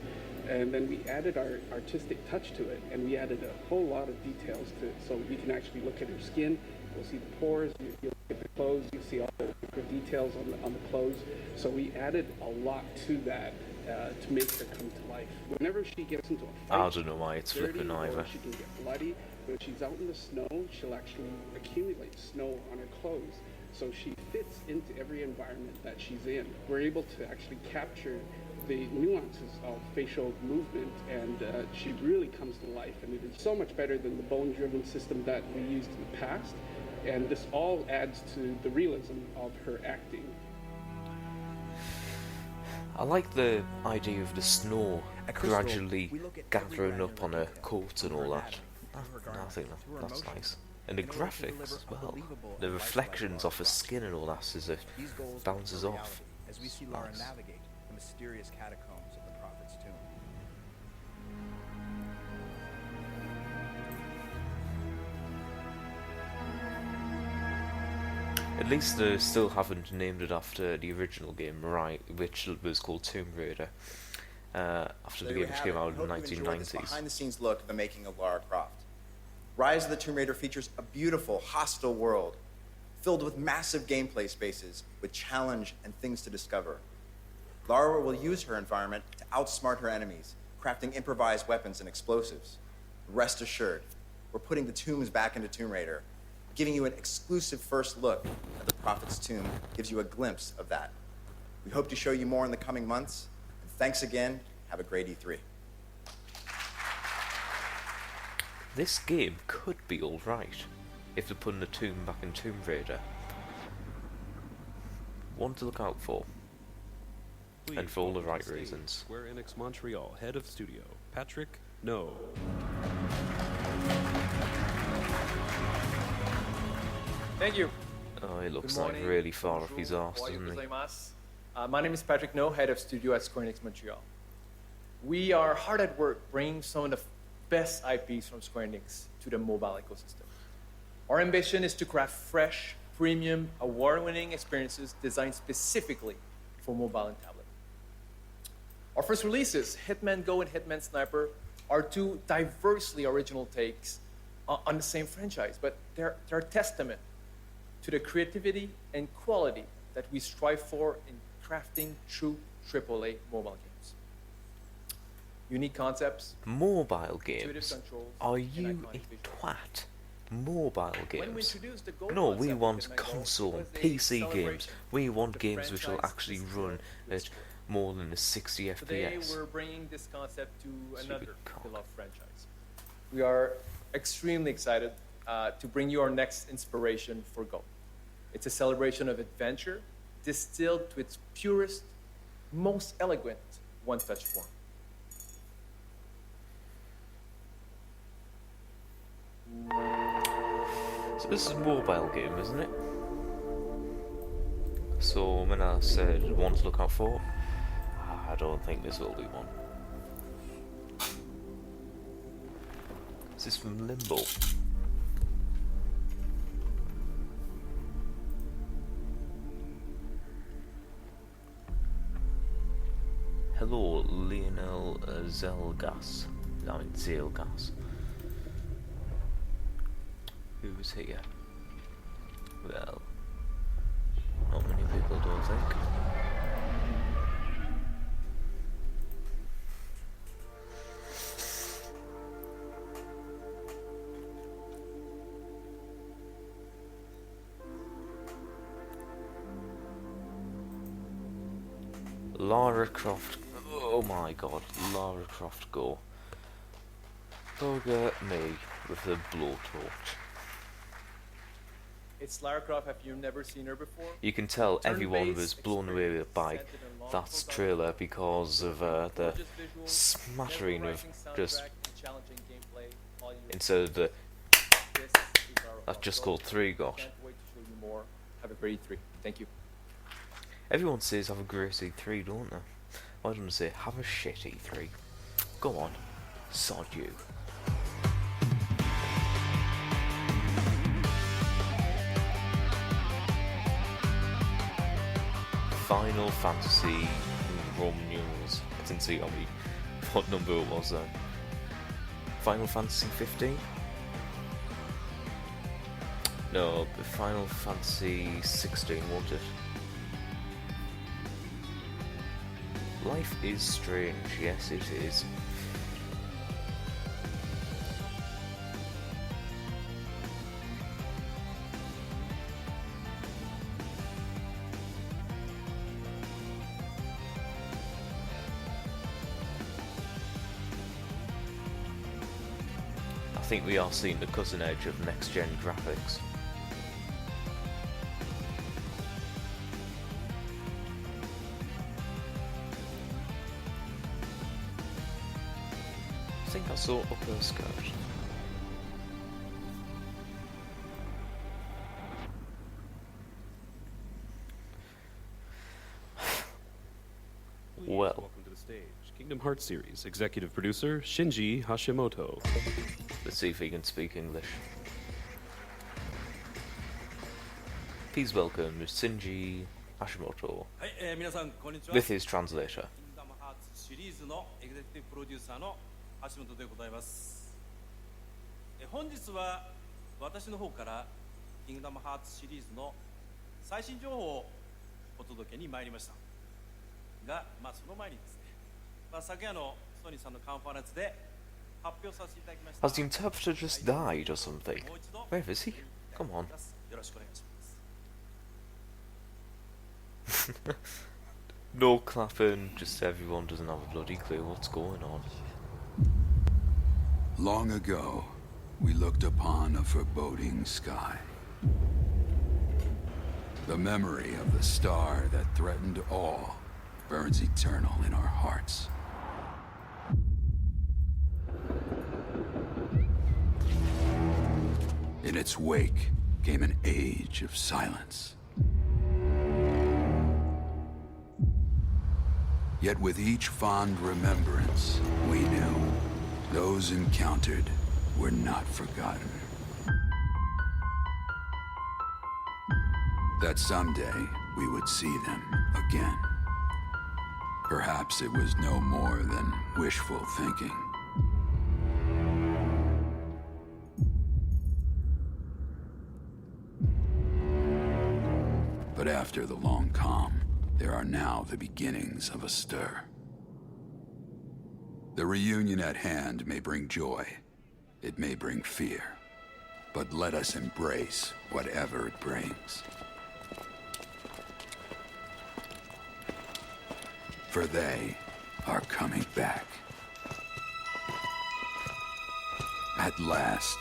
[SPEAKER 13] and then we added our artistic touch to it, and we added a whole lot of details to it, so we can actually look at her skin. You'll see the pores. You look at the clothes. You see all the details on the clothes. So we added a lot to that to make her come to life. Whenever she gets into a fight,
[SPEAKER 1] I don't know why it's flipping either.
[SPEAKER 13] She can get bloody. When she's out in the snow, she'll actually accumulate snow on her clothes. So she fits into every environment that she's in. We're able to actually capture the nuances of facial movement, and she really comes to life. And it is so much better than the bone-driven system that we used in the past. And this all adds to the realism of her acting.
[SPEAKER 1] I like the idea of the snow gradually gathering up on her coat and all that. I think that's nice. And the graphics as well. The reflections off her skin and all that as it bounces off.
[SPEAKER 11] As we see Lara navigate the mysterious catacombs of the Prophet's tomb.
[SPEAKER 1] At least they still haven't named it after the original game, right? Which was called Tomb Raider. After the game came out in the 1990s.
[SPEAKER 11] Behind-the-scenes look at the making of Lara Croft. Rise of the Tomb Raider features a beautiful, hostile world filled with massive gameplay spaces with challenge and things to discover. Lara will use her environment to outsmart her enemies, crafting improvised weapons and explosives. Rest assured, we're putting the tombs back into Tomb Raider. Giving you an exclusive first look at the Prophet's tomb gives you a glimpse of that. We hope to show you more in the coming months. And thanks again. Have a great E3.
[SPEAKER 1] This game could be alright if they're putting the tomb back in Tomb Raider. One to look out for. And for all the right reasons.
[SPEAKER 3] Square Enix Montreal, head of studio, Patrick No.
[SPEAKER 14] Thank you.
[SPEAKER 1] Oh, it looks like really far up his arse, doesn't he?
[SPEAKER 14] My name is Patrick No, head of studio at Square Enix Montreal. We are hard at work bringing some of the best IPs from Square Enix to the mobile ecosystem. Our ambition is to craft fresh, premium, award-winning experiences designed specifically for mobile and tablet. Our first releases, Hitman Go and Hitman Sniper, are two diversely original takes on the same franchise, but they're a testament to the creativity and quality that we strive for in crafting true AAA mobile games. Unique concepts,
[SPEAKER 1] mobile games?
[SPEAKER 14] controls,
[SPEAKER 1] Are you a twat? Mobile games? No, we want console and PC games. We want games which will actually run at more than a 60 FPS.
[SPEAKER 14] Today we're bringing this concept to another beloved franchise. We are extremely excited to bring you our next inspiration for Go. It's a celebration of adventure distilled to its purest, most elegant one-touch form.
[SPEAKER 1] So this is a mobile game, isn't it? So when I said one to look out for, I don't think this will be one. This is from Limbo. Hello, Lionel Zelgas. I mean, Zelgas. Who's here? Well, not many people, don't think. Lara Croft. Oh my god, Lara Croft go. Bugger me with the blowtorch.
[SPEAKER 14] It's Lara Croft. Have you never seen her before?
[SPEAKER 1] You can tell everyone
[SPEAKER 14] Turn-based
[SPEAKER 1] was blown away by
[SPEAKER 14] experience centered on
[SPEAKER 1] that
[SPEAKER 14] long
[SPEAKER 1] trailer because of the
[SPEAKER 14] gorgeous visuals,
[SPEAKER 1] smattering of
[SPEAKER 14] mesmerizing
[SPEAKER 1] just
[SPEAKER 14] soundtrack, and challenging gameplay, all you
[SPEAKER 1] instead of the
[SPEAKER 14] This is Lara
[SPEAKER 1] that's
[SPEAKER 14] Croft.
[SPEAKER 1] just called 3 got.
[SPEAKER 14] Can't wait to show you more. Have a great E3. Thank you.
[SPEAKER 1] Everyone says have a great E3, don't they? Why don't they say have a shit E3? Go on, sod you. Final Fantasy Roman numerals. I didn't see what number it was though. Final Fantasy 15? No, Final Fantasy 16, wasn't it? Life is strange, yes it is. I think we are seeing the cutting edge of next-gen graphics. I think I saw upper skirt. Well.
[SPEAKER 15] Welcome to the stage. Kingdom Hearts series executive producer Shinji Hashimoto.
[SPEAKER 1] Let's see if he can speak English. Please welcome Shinji Hashimoto with his translator.
[SPEAKER 16] シリーズのエグゼクティブプロデューサーの橋本でございます。本日は私の方からキングダムハーツシリーズの最新情報をお届けに参りましたが、その前にですね、昨夜のソニーさんのカンファレンスで発表させていただきました。
[SPEAKER 1] Has the interpreter just died or something? Where is he? Come on.
[SPEAKER 16] よろしくお願いします。
[SPEAKER 1] No clapping, just everyone doesn't have a bloody clue what's going on.
[SPEAKER 17] Long ago, we looked upon a foreboding sky. The memory of the star that threatened all burns eternal in our hearts. In its wake came an age of silence. Yet with each fond remembrance, we knew those encountered were not forgotten. That someday we would see them again. Perhaps it was no more than wishful thinking. But after the long calm, there are now the beginnings of a stir. The reunion at hand may bring joy, it may bring fear, but let us embrace whatever it brings. For they are coming back. At last,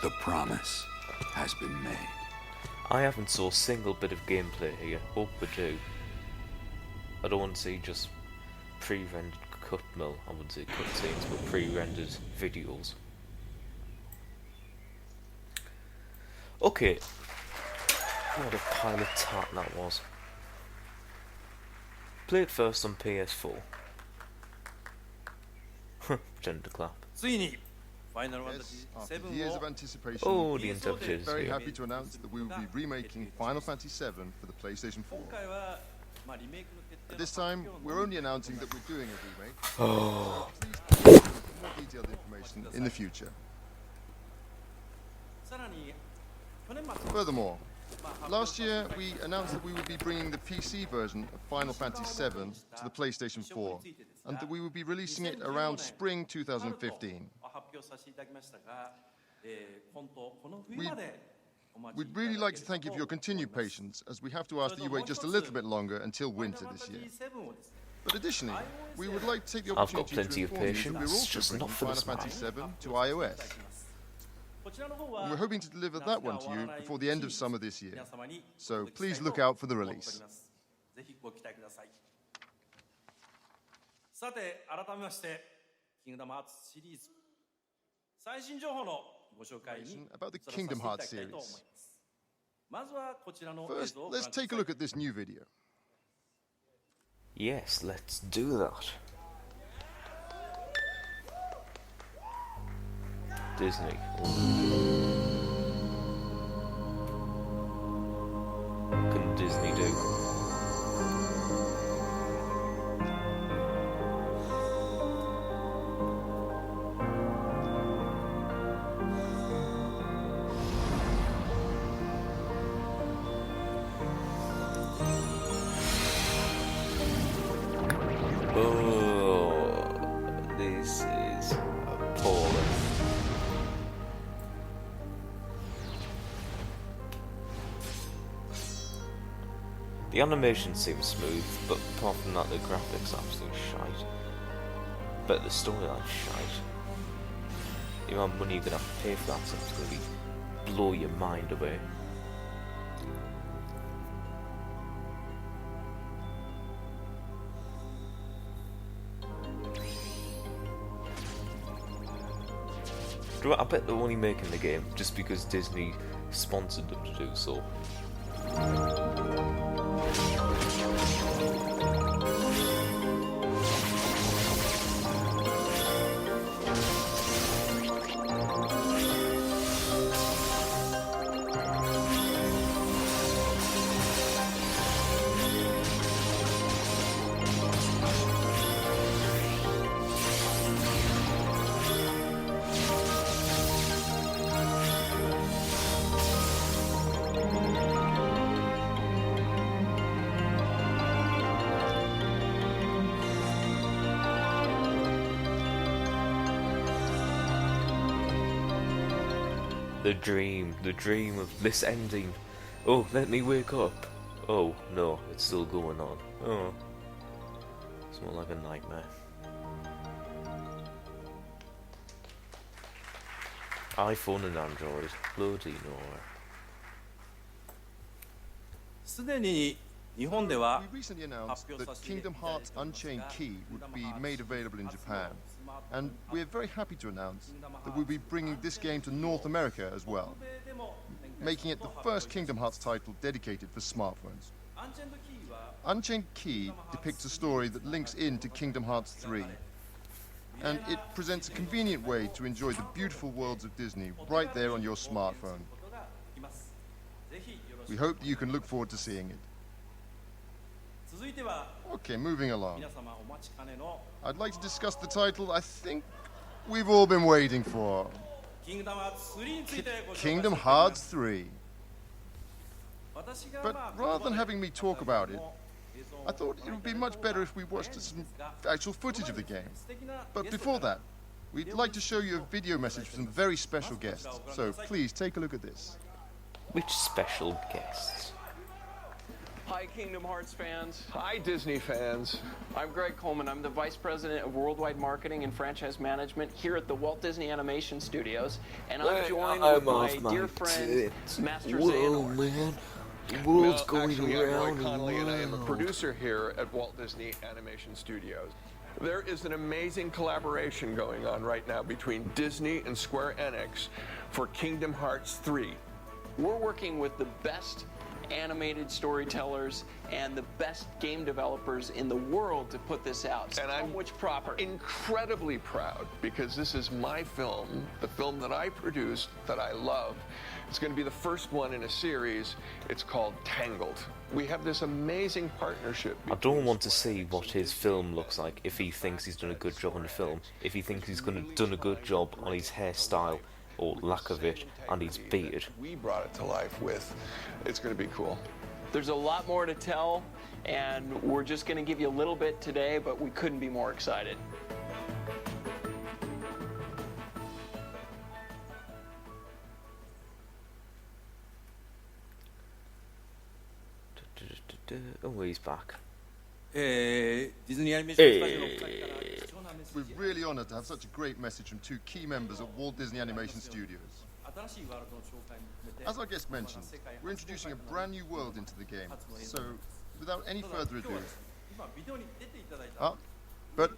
[SPEAKER 17] the promise has been made.
[SPEAKER 1] I haven't saw a single bit of gameplay here. Hope we do. I don't want to see just pre-rendered I wouldn't say cutscenes, but pre-rendered videos. Okay. What a pile of tat that was. Play it first on PS4. Pretend to clap.
[SPEAKER 8] Yes, after years of anticipation,
[SPEAKER 1] Oh, the interpreter is
[SPEAKER 8] very
[SPEAKER 1] here.
[SPEAKER 8] happy to announce that we will be remaking Final Fantasy VII for the PlayStation 4. At this time, we're only announcing that we're doing a remake.
[SPEAKER 1] Oh.
[SPEAKER 8] So please keep more detailed information in the future. Furthermore, last year we announced that we would be bringing the PC version of Final Fantasy VII to the PlayStation 4, and that we would be releasing it around spring 2015. We'd really like to thank you for your continued patience, as we have to ask that you wait just a little bit longer until winter this year. But additionally, we would like to take the
[SPEAKER 1] I've got
[SPEAKER 8] opportunity
[SPEAKER 1] plenty
[SPEAKER 8] to
[SPEAKER 1] of
[SPEAKER 8] inform you that we're
[SPEAKER 1] patience,
[SPEAKER 8] also
[SPEAKER 1] just
[SPEAKER 8] bringing
[SPEAKER 1] not for
[SPEAKER 8] Final
[SPEAKER 1] this
[SPEAKER 8] Fantasy
[SPEAKER 1] man.
[SPEAKER 8] VII to iOS. And we're hoping to deliver that one to you before the end of summer this year. So please look out for the release.
[SPEAKER 16] ぜひご期待ください。さて、改めまして、キングダムハーツシリーズ最新情報のご紹介に
[SPEAKER 8] About the
[SPEAKER 16] 移らせてい
[SPEAKER 8] Kingdom
[SPEAKER 16] ただ
[SPEAKER 8] Hearts
[SPEAKER 16] きたいと思い
[SPEAKER 8] series.
[SPEAKER 16] ます。まずはこちらの映
[SPEAKER 8] First,
[SPEAKER 16] 像をご覧
[SPEAKER 8] let's
[SPEAKER 16] くださ
[SPEAKER 8] take a
[SPEAKER 16] い。
[SPEAKER 8] look at this new video.
[SPEAKER 1] Yes, let's do that. Disney. What can Disney do? Oh, this is appalling. The animation seems smooth, but apart from that, the graphics are absolutely shite. But the storyline's shite. The amount of money you're gonna have to pay for that stuff's gonna blow your mind away. I bet they're only making the game just because Disney sponsored them to do so. The dream of this ending. Oh, let me wake up. Oh, no, it's still going on. Oh, it's more like a nightmare. iPhone and Android, bloody nowhere.
[SPEAKER 16] すでに日本では
[SPEAKER 8] We recently announced
[SPEAKER 16] 発表
[SPEAKER 8] that
[SPEAKER 16] させていた
[SPEAKER 8] Kingdom
[SPEAKER 16] だい
[SPEAKER 8] Hearts
[SPEAKER 16] ておりますが
[SPEAKER 8] Unchained Key would be made available in Japan,
[SPEAKER 16] スマートフォン
[SPEAKER 8] and we're very happy to announce that we'll be bringing this game to North America as well,
[SPEAKER 16] 欧米でも展開
[SPEAKER 8] making it the first Kingdom Hearts title dedicated for smartphones.
[SPEAKER 16] アンチェンドキーは
[SPEAKER 8] Unchained Key depicts a story that links into Kingdom Hearts 3, and it presents a convenient way to enjoy the beautiful worlds of Disney right there on your smartphone.
[SPEAKER 16] ことができます。ぜひよろし
[SPEAKER 8] We
[SPEAKER 16] く
[SPEAKER 8] hope that you can look forward to seeing it.
[SPEAKER 16] 続いては
[SPEAKER 8] Okay, moving along.
[SPEAKER 16] 皆様お待ちかねの
[SPEAKER 8] I'd like to discuss the title I think we've all been waiting for.
[SPEAKER 16] キングダムハーツ3についてご紹介させてい
[SPEAKER 8] Kingdom
[SPEAKER 16] ただきま
[SPEAKER 8] Hearts
[SPEAKER 16] す。
[SPEAKER 8] 3.
[SPEAKER 16] 私が
[SPEAKER 8] But
[SPEAKER 16] まあ
[SPEAKER 8] rather than having me talk about it,
[SPEAKER 16] 映像を
[SPEAKER 8] I thought it would be much better if we watched some actual footage of the game. But before that, we'd like to show you a video message from some very special guests. So please take a look at this.
[SPEAKER 1] Which special guests?
[SPEAKER 18] Hi, Kingdom Hearts fans. Hi, Disney fans. I'm Greg Coleman. I'm the Vice President of Worldwide Marketing and Franchise Management here at the Walt Disney Animation Studios. And I'm joined with my dear friend, Master Xehanort.
[SPEAKER 1] Man. The
[SPEAKER 18] Well,
[SPEAKER 1] world's going
[SPEAKER 18] actually, I'm
[SPEAKER 1] around.
[SPEAKER 18] Roy Connolly, and I am a
[SPEAKER 1] the
[SPEAKER 18] producer here at Walt Disney Animation Studios. There is an amazing collaboration going on right now between Disney and Square Enix for Kingdom Hearts 3. We're working with the best animated storytellers and the best game developers in the world to put this out. And I'm incredibly proud because this is my film, the film that I produced, that I love. It's going to be the first one in a series. It's called Tangled. We have this amazing partnership.
[SPEAKER 1] I don't want to see what his film looks like if he thinks he's done a good job on the film, if he thinks he's done a good job on his hairstyle, or lack of it, and his beard.
[SPEAKER 18] We brought it to life with. It's going to be cool. There's a lot more to tell, and we're just going to give you a little bit today, but we couldn't be more excited.
[SPEAKER 1] Oh, he's back.
[SPEAKER 16] ディズニーアニメーションスタジオのお二人から貴重なメッセー
[SPEAKER 8] We're
[SPEAKER 16] ジ
[SPEAKER 8] really honored to have such a great message from two key members at Walt Disney Animation Studios.
[SPEAKER 16] 新しいワールドの紹介に向けて
[SPEAKER 8] As our guest mentioned, we're introducing a brand new world into the game. So, without any further ado,
[SPEAKER 16] 今ビデオに出ていただいた
[SPEAKER 8] but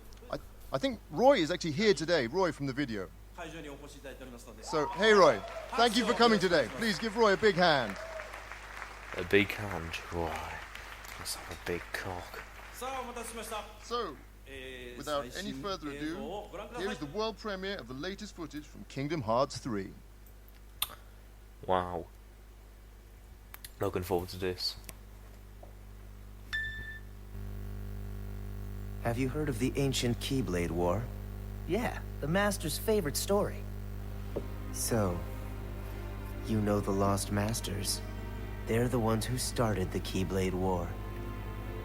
[SPEAKER 8] I think Roy is actually here today, Roy from the video.
[SPEAKER 16] 会場にお越しいただいておりますので
[SPEAKER 8] So, hey Roy, thank you for coming today. Please give Roy a big hand.
[SPEAKER 1] A big hand. Why? Must have a big cock.
[SPEAKER 16] さあお待たせしました
[SPEAKER 8] So, without any further ado, here is the world premiere of the latest footage from Kingdom Hearts 3.
[SPEAKER 1] Wow. Looking forward to this.
[SPEAKER 19] Have you heard of the ancient Keyblade War? Yeah, the Master's favorite story. So, you know the Lost Masters. They're the ones who started the Keyblade War.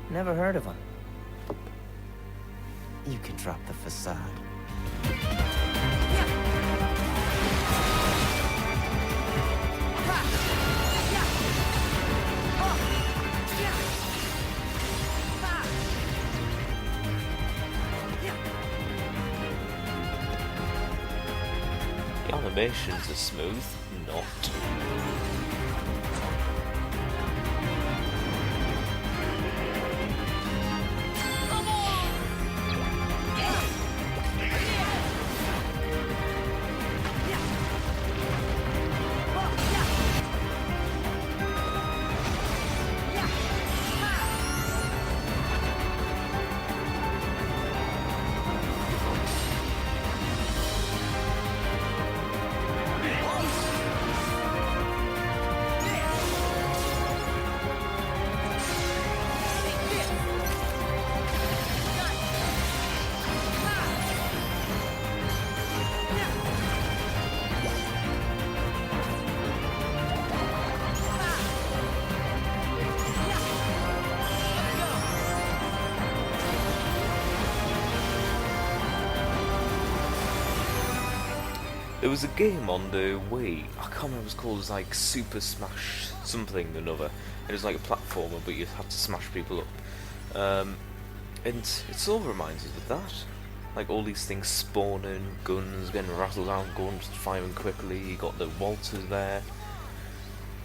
[SPEAKER 19] Never heard of them. You can drop the facade.
[SPEAKER 1] The animations are smooth, not. There was a game on the Wii, I can't remember what it was called, it was like Super Smash something or another. It was like a platformer, but you had to smash people up. And it sort of reminds us of that. Like all these things spawning, guns getting rattled around, guns firing quickly, you got the waltzers there.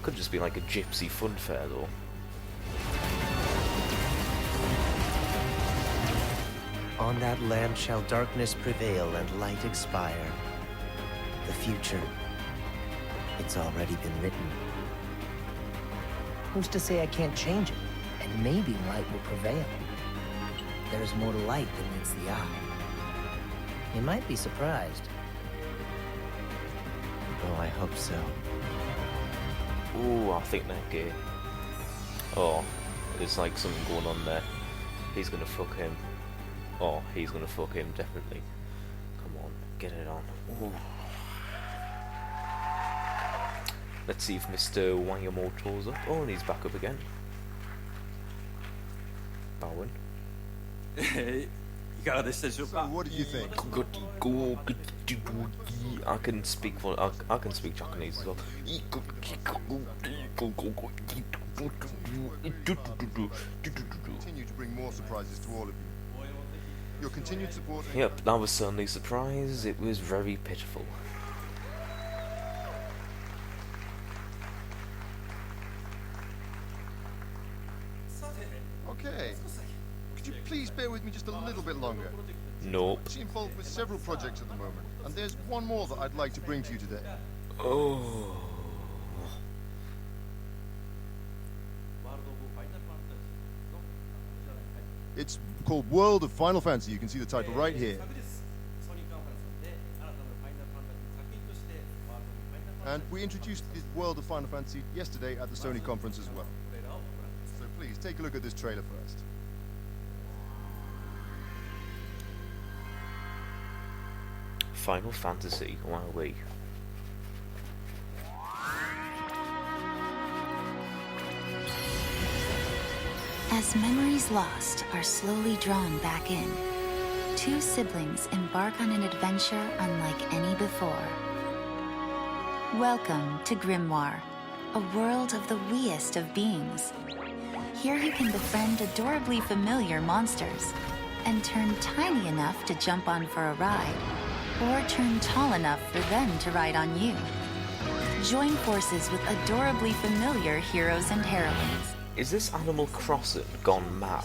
[SPEAKER 1] Could just be like a gypsy fun fair though.
[SPEAKER 19] On that land shall darkness prevail and light expire. The future, it's already been written. Who's to say I can't change it? And maybe light will prevail. There's more to light than meets the eye. You might be surprised. Oh, I hope so.
[SPEAKER 1] Ooh, I think they're gay. Oh, there's like something going on there. He's gonna fuck him. Oh, he's gonna fuck him, definitely. Come on, get it on. Ooh. Let's see if Mr. Wanyamoto's up. Oh, and he's back up again. Bowen.
[SPEAKER 8] So, what did you think?
[SPEAKER 1] I can speak I can speak Japanese as well.
[SPEAKER 8] Continue to bring more surprises to all of you. Your continued support.
[SPEAKER 1] Yep, that was certainly a surprise. It was very pitiful.
[SPEAKER 8] Okay. Could you please bear with me just a little bit longer?
[SPEAKER 1] No.
[SPEAKER 8] I'm involved with several projects at the moment, and there's one more that I'd like to bring to you today.
[SPEAKER 1] Oh.
[SPEAKER 8] It's called World of Final Fantasy. You can see the title right here. And we introduced the World of Final Fantasy yesterday at the Sony conference as well. So please, take a look at this trailer first.
[SPEAKER 1] Final Fantasy, wowee.
[SPEAKER 20] As memories lost are slowly drawn back in, two siblings embark on an adventure unlike any before. Welcome to Grimoire, a world of the weest of beings. Here you can befriend adorably familiar monsters and turn tiny enough to jump on for a ride, or turn tall enough for them to ride on you. Join forces with adorably familiar heroes and heroines.
[SPEAKER 1] Is this Animal Crossing gone mad?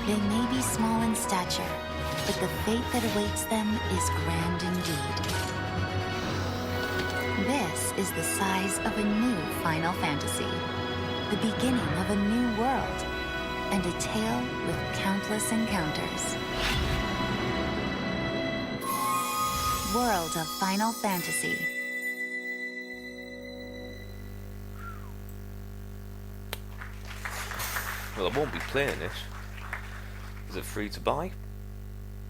[SPEAKER 20] They may be small in stature, but the fate that awaits them is grand indeed. This is the size of a new Final Fantasy, the beginning of a new world, and a tale with countless encounters. World of Final Fantasy.
[SPEAKER 1] Well, I won't be playing it. Is it free to buy?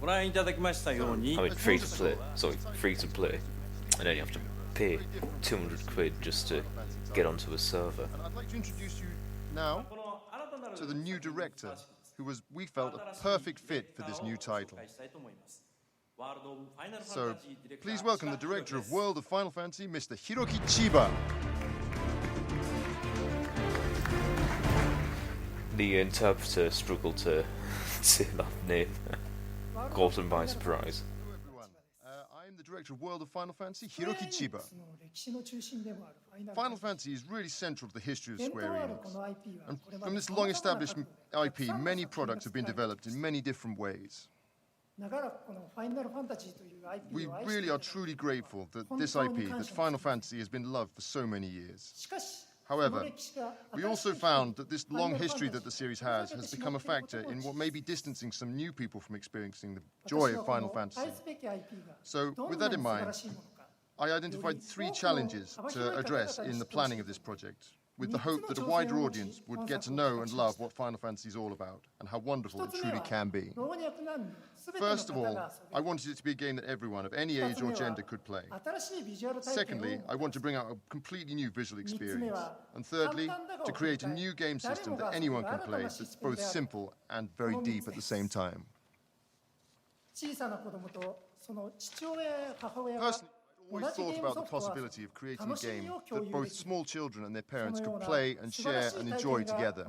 [SPEAKER 16] ご覧いただきましたように
[SPEAKER 1] I mean, free to play. Sorry, free to play. And then you have to pay 200 quid just to get onto a server.
[SPEAKER 8] And I'd like to introduce you now to the new director, who was, we felt, a perfect fit for this new title. So, please welcome the director of World of Final Fantasy, Mr. Hiroki Chiba.
[SPEAKER 1] The interpreter struggled to say that name. Caught him by surprise.
[SPEAKER 8] Hello everyone, I'm the director of World of Final Fantasy, Hiroki Chiba. Final Fantasy is really central to the history of Square Enix. And from this long-established IP, many products have been developed in many different ways. We really are truly grateful that this IP, that Final Fantasy, has been loved for so many years. However, we also found that this long history that the series has become a factor in what may be distancing some new people from experiencing the joy of Final Fantasy. So, with that in mind, I identified 3 challenges to address in the planning of this project, with the hope that a wider audience would get to know and love what Final Fantasy is all about, and how wonderful it truly can be. First of all, I wanted it to be a game that everyone of any age or gender could play. Secondly, I want to bring out a completely new visual experience. And thirdly, to create a new game system that anyone can play that's both simple and very deep at the same time. Personally, I always thought about the possibility of creating a game that both small children and their parents could play and share and enjoy together.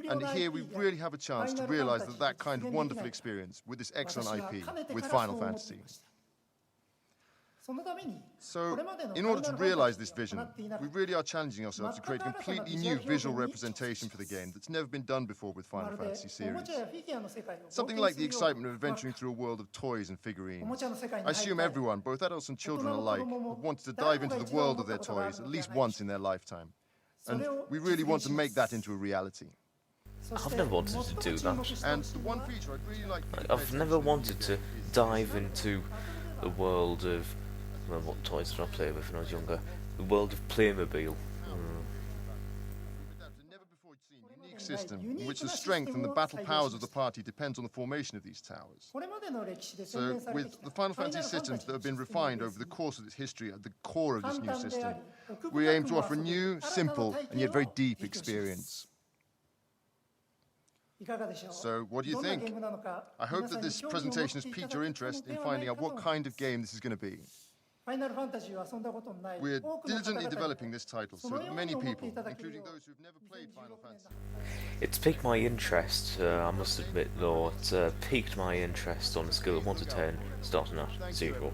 [SPEAKER 8] And here we really have a chance to realize that kind of wonderful experience with this excellent IP, with Final Fantasy. So, in order to realize this vision, we really are challenging ourselves to create a completely new visual representation for the game that's never been done before with Final Fantasy series. Something like the excitement of adventuring through a world of toys and figurines. I assume everyone, both adults and children alike, have wanted to dive into the world of their toys at least once in their lifetime. And we really want to make that into a reality.
[SPEAKER 1] I've never wanted to do that.
[SPEAKER 8] And the one feature I'd really like to
[SPEAKER 1] I've never wanted to dive into the world of... Well, what toys did I play with when I was younger? The world of Playmobil.
[SPEAKER 8] Unique system in which the strength and the battle powers of the party depends on the formation of these towers. So, with the Final Fantasy systems that have been refined over the course of its history at the core of this new system, we aim to offer a new, simple, and yet very deep experience. So, what do you think? I hope that this presentation has piqued your interest in finding out what kind of game this is going to be. We're diligently developing this title so that many people, including those who've never played Final Fantasy...
[SPEAKER 1] It's piqued my interest, I must admit, though. It's piqued my interest on a scale of 1 to 10, starting at 0.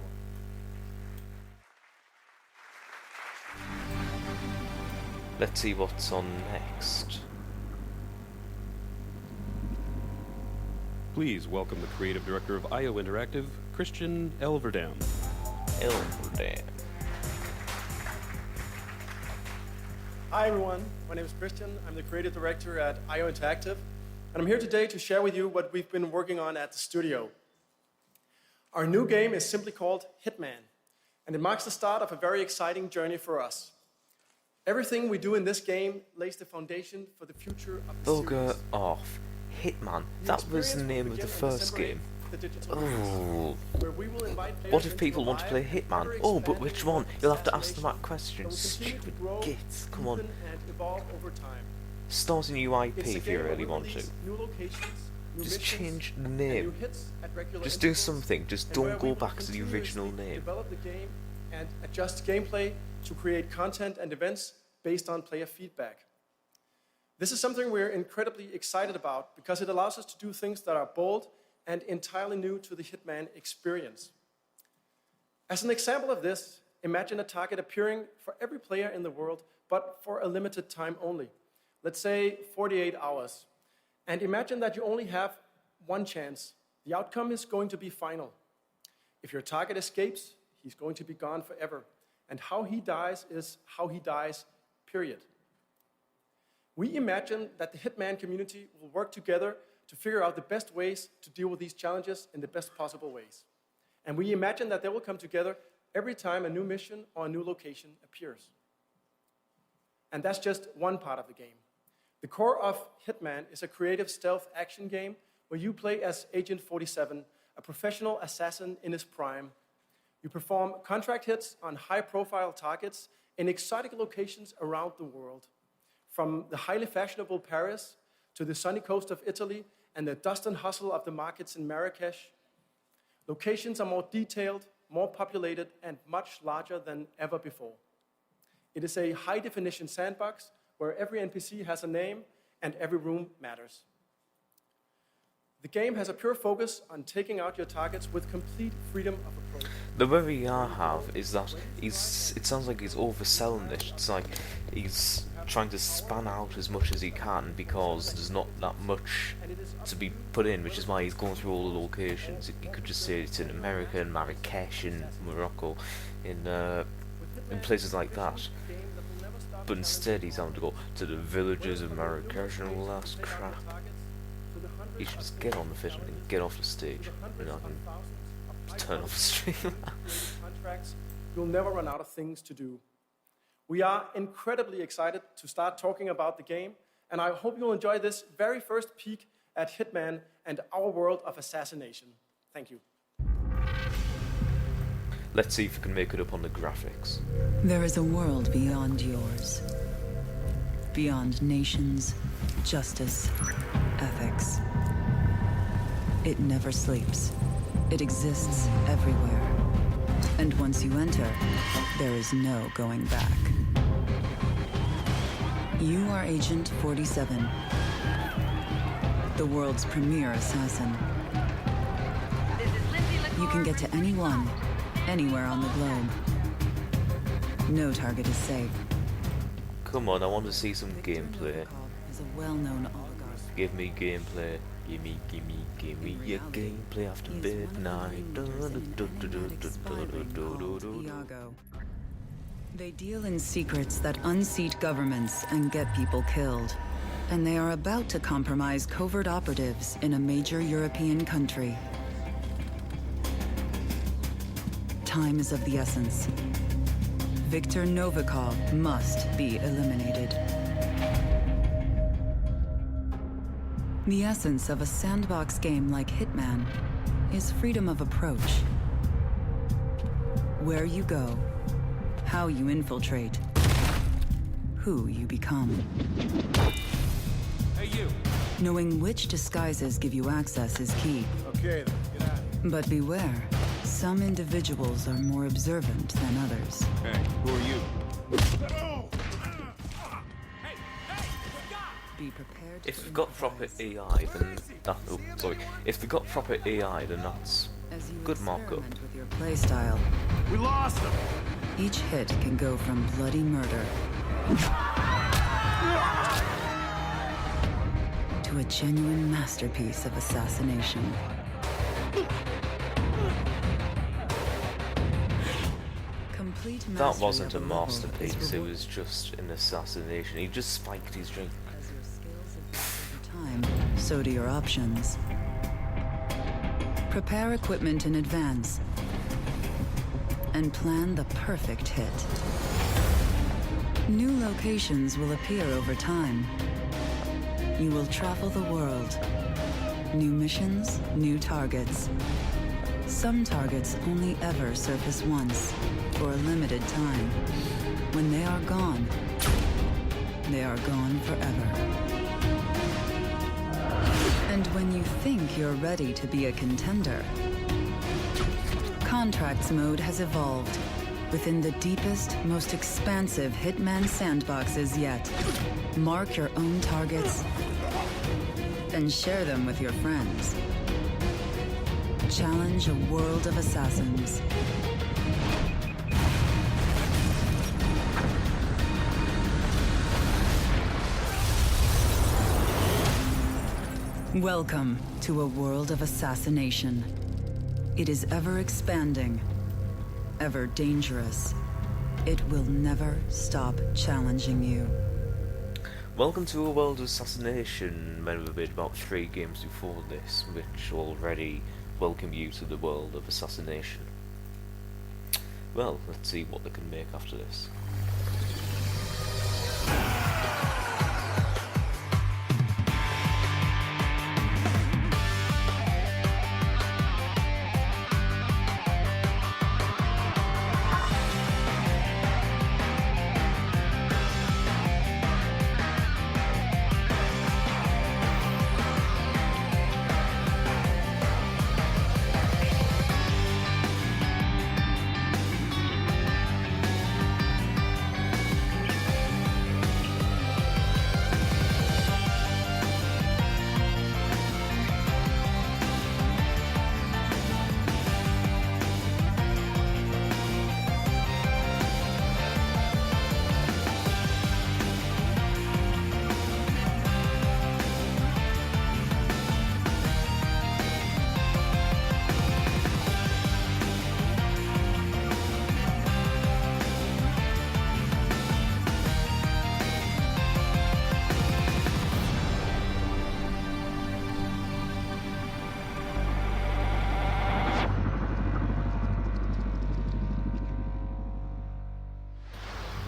[SPEAKER 1] Let's see what's on next.
[SPEAKER 15] Please welcome the creative director of IO Interactive, Christian Elverdam.
[SPEAKER 14] Hi everyone, my name is Christian. I'm the creative director at IO Interactive, and I'm here today to share with you what we've been working on at the studio. Our new game is simply called Hitman, and it marks the start of a very exciting journey for us. Everything we do in this game lays the foundation for the future of the series.
[SPEAKER 1] Bugger off. Hitman. That was the name of the first game. Oh. What if people want to play Hitman? Oh, but which one? You'll have to ask them that question. Stupid git. Come on. Start a new IP if you really want to. Just change the name. Just do something. Just don't go back to the original name.
[SPEAKER 14] Develop the game and adjust gameplay to create content and events based on player feedback.
[SPEAKER 5] This is something we're incredibly excited about because it allows us to do things that are bold and entirely new to the Hitman experience. As an example of this, imagine a target appearing for every player in the world, but for a limited time only. Let's say 48 hours. And imagine that you only have one chance. The outcome is going to be final. If your target escapes, he's going to be gone forever. And how he dies is how he dies, period. We imagine that the Hitman community will work together to figure out the best ways to deal with these challenges in the best possible ways. And we imagine that they will come together every time a new mission or a new location appears. And that's just one part of the game. The core of Hitman is a creative stealth action game where you play as Agent 47, a professional assassin in his prime. You perform contract hits on high-profile targets in exotic locations around the world, from the highly fashionable Paris to the sunny coast of Italy and the dust and hustle of the markets in Marrakesh. Locations are more detailed, more populated, and much larger than ever before. It is a high-definition sandbox where every NPC has a name and every room matters. The game has a pure focus on taking out your targets with complete freedom of approach.
[SPEAKER 1] The worry I have is that it sounds like he's overselling it. It's like he's trying to span out as much as he can because there's not that much to be put in, which is why he's going through all the locations. He could just say it's in America, in Marrakesh, in Morocco, in places like that. But instead he's having to go to the villages of Marrakesh and all that crap. He should just get on the fit and get off the stage. And I can turn off the stream.
[SPEAKER 5] You'll never run out of things to do. We are incredibly excited to start talking about the game, and I hope you'll enjoy this very first peek at Hitman and our world of assassination. Thank you.
[SPEAKER 1] Let's see if we can make it up on the graphics.
[SPEAKER 21] There is a world beyond yours. Beyond nations, justice, ethics. It never sleeps. It exists everywhere. And once you enter, there is no going back. You are Agent 47, the world's premier assassin. You can get to anyone, anywhere on the globe. No target is safe.
[SPEAKER 1] Come on, I want to see some gameplay.
[SPEAKER 21] Is a well-known oligarch.
[SPEAKER 1] Give me gameplay. Give me your gameplay after midnight.
[SPEAKER 21] They deal in secrets that unseat governments and get people killed. And they are about to compromise covert operatives in a major European country. Time is of the essence. Viktor Novikov must be eliminated. The essence of a sandbox game like Hitman is freedom of approach. Where you go, how you infiltrate, who you become.
[SPEAKER 16] Hey, you!
[SPEAKER 21] Knowing which disguises give you access is key.
[SPEAKER 16] Okay, then, get out.
[SPEAKER 21] But beware, some individuals are more observant than others.
[SPEAKER 15] Hey, who are you?
[SPEAKER 21] Be prepared.
[SPEAKER 1] If they've got proper AI, then that. Oh, sorry. If they've got proper AI, then that's good markup.
[SPEAKER 21] With your playstyle,
[SPEAKER 16] We lost him!
[SPEAKER 21] each hit can go from bloody murder to a genuine masterpiece of assassination. Complete
[SPEAKER 1] That
[SPEAKER 21] mastery
[SPEAKER 1] wasn't a
[SPEAKER 21] of level is
[SPEAKER 1] masterpiece, it
[SPEAKER 21] rewarded
[SPEAKER 1] was just an assassination. He just spiked his drink.
[SPEAKER 21] as your skills advance over time, so do your options. Prepare equipment in advance and plan the perfect hit. New locations will appear over time. You will travel the world. New missions, new targets. Some targets only ever surface once, for a limited time. When they are gone forever. And when you think you're ready to be a contender, Contracts mode has evolved. within the deepest, most expansive Hitman sandboxes yet. Mark your own targets and share them with your friends. Challenge a world of assassins. Welcome to a world of assassination. It is ever expanding, ever dangerous. It will never stop challenging you.
[SPEAKER 1] Welcome to a world of assassination. Might have been about 3 games before this, which already welcome you to the world of assassination. Well, let's see what they can make after this.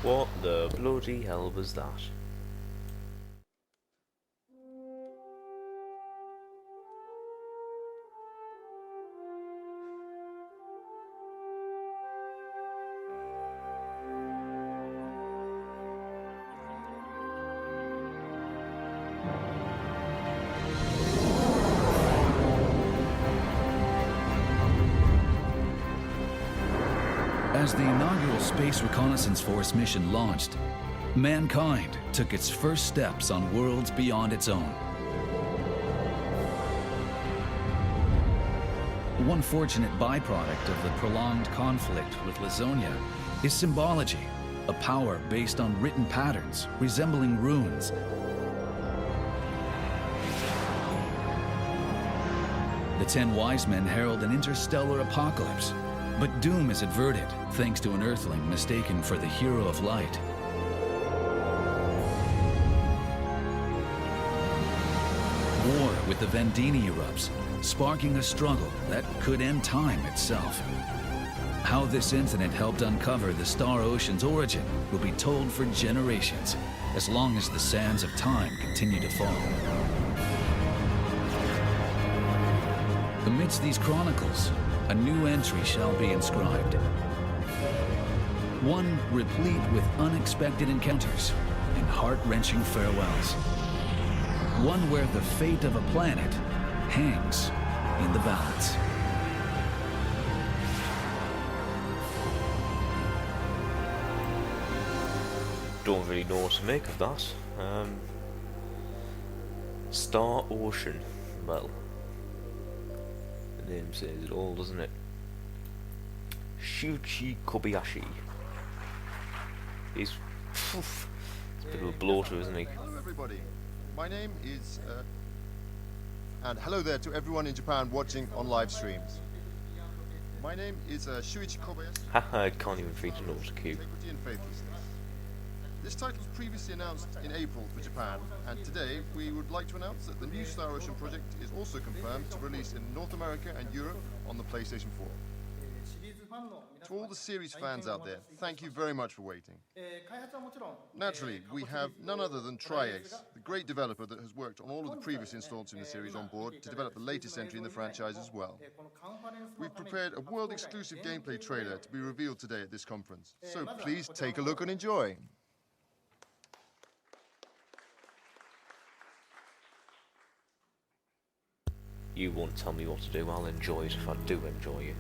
[SPEAKER 1] What the bloody hell was that?
[SPEAKER 2] As the inaugural Space Reconnaissance Force mission launched, mankind took its first steps on worlds beyond its own. One fortunate byproduct of the prolonged conflict with Lazonia is symbology, a power based on written patterns resembling runes. The 10 wise men herald an interstellar apocalypse, but doom is averted thanks to an Earthling mistaken for the hero of light. War with the Vendini erupts, sparking a struggle that could end time itself. How this incident helped uncover the Star Ocean's origin will be told for generations, as long as the sands of time continue to fall. Amidst these chronicles, a new entry shall be inscribed. One replete with unexpected encounters and heart-wrenching farewells. One where the fate of a planet hangs in the balance.
[SPEAKER 1] Don't really know what to make of that. Star Ocean. Well, the name says it all, doesn't it? Shuichi Kobayashi. He's a bit of a bloater, isn't he?
[SPEAKER 8] Hello everybody. My name is... and hello there to everyone in Japan watching on live streams. My name is Shuichi Kobayashi.
[SPEAKER 1] Haha, I can't even read an autocue.
[SPEAKER 8] Integrity and Faithlessness. This title was previously announced in April for Japan, and today we would like to announce that the new Star Ocean project is also confirmed to release in North America and Europe on the PlayStation 4. To all the series fans out there, thank you very much for waiting. Naturally, we have none other than Tri-Ace, the great developer that has worked on all of the previous installments in the series on board to develop the latest entry in the franchise as well. We've prepared a world-exclusive gameplay trailer to be revealed today at this conference, so please take a look and enjoy.
[SPEAKER 1] You won't tell me what to do, I'll enjoy it if I do enjoy it.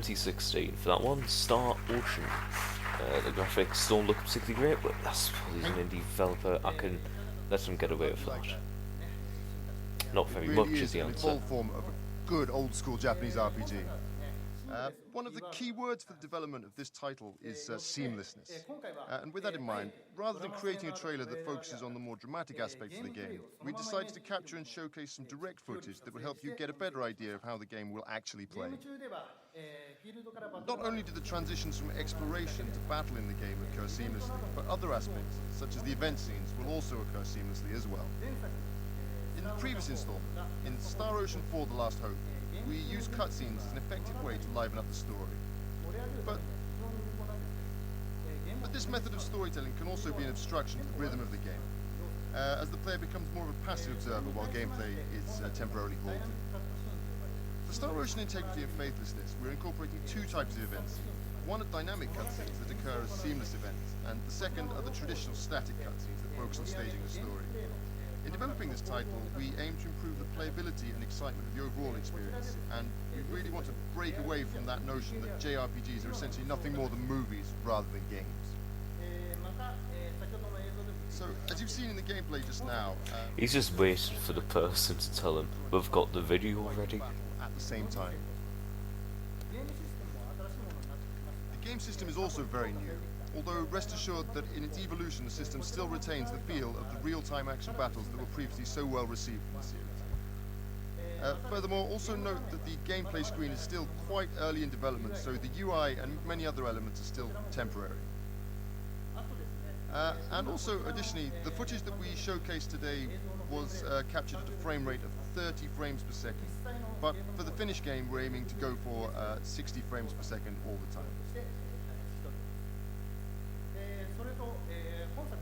[SPEAKER 1] 2016 for that one, Star Ocean. The graphics don't look particularly great, but that's because he's an indie developer. I can let him get away with that. Not very much is the
[SPEAKER 8] an
[SPEAKER 1] answer.
[SPEAKER 8] evolved form of a good old-school Japanese RPG. One of the key words for the development of this title is seamlessness. And with that in mind, rather than creating a trailer that focuses on the more dramatic aspects of the game, we decided to capture and showcase some direct footage that would help you get a better idea of how the game will actually play. Not only do the transitions from exploration to battle in the game occur seamlessly, but other aspects, such as the event scenes, will also occur seamlessly as well. In the previous installment, in Star Ocean 4: The Last Hope, we used cutscenes as an effective way to liven up the story. But this method of storytelling can also be an obstruction to the rhythm of the game, as the player becomes more of a passive observer while gameplay is temporarily halted. For Star Ocean Integrity and Faithlessness, we're incorporating two types of events. One are dynamic cutscenes that occur as seamless events, and the second are the traditional static cutscenes that focus on staging the story. In developing this title, we aim to improve the playability and excitement of the overall experience, and we really want to break away from that notion that JRPGs are essentially nothing more than movies rather than games. So, as you've seen in the gameplay just now...
[SPEAKER 1] He's just waiting for the person to tell him, we've got the video already.
[SPEAKER 8] At the same time. The game system is also very new. Although rest assured that in its evolution the system still retains the feel of the real-time action battles that were previously so well received in the series. Furthermore, also note that the gameplay screen is still quite early in development, so the UI and many other elements are still temporary. And also, additionally, the footage that we showcased today was captured at a frame rate of 30 frames per second. But for the finished game, we're aiming to go for 60 frames per second all the time.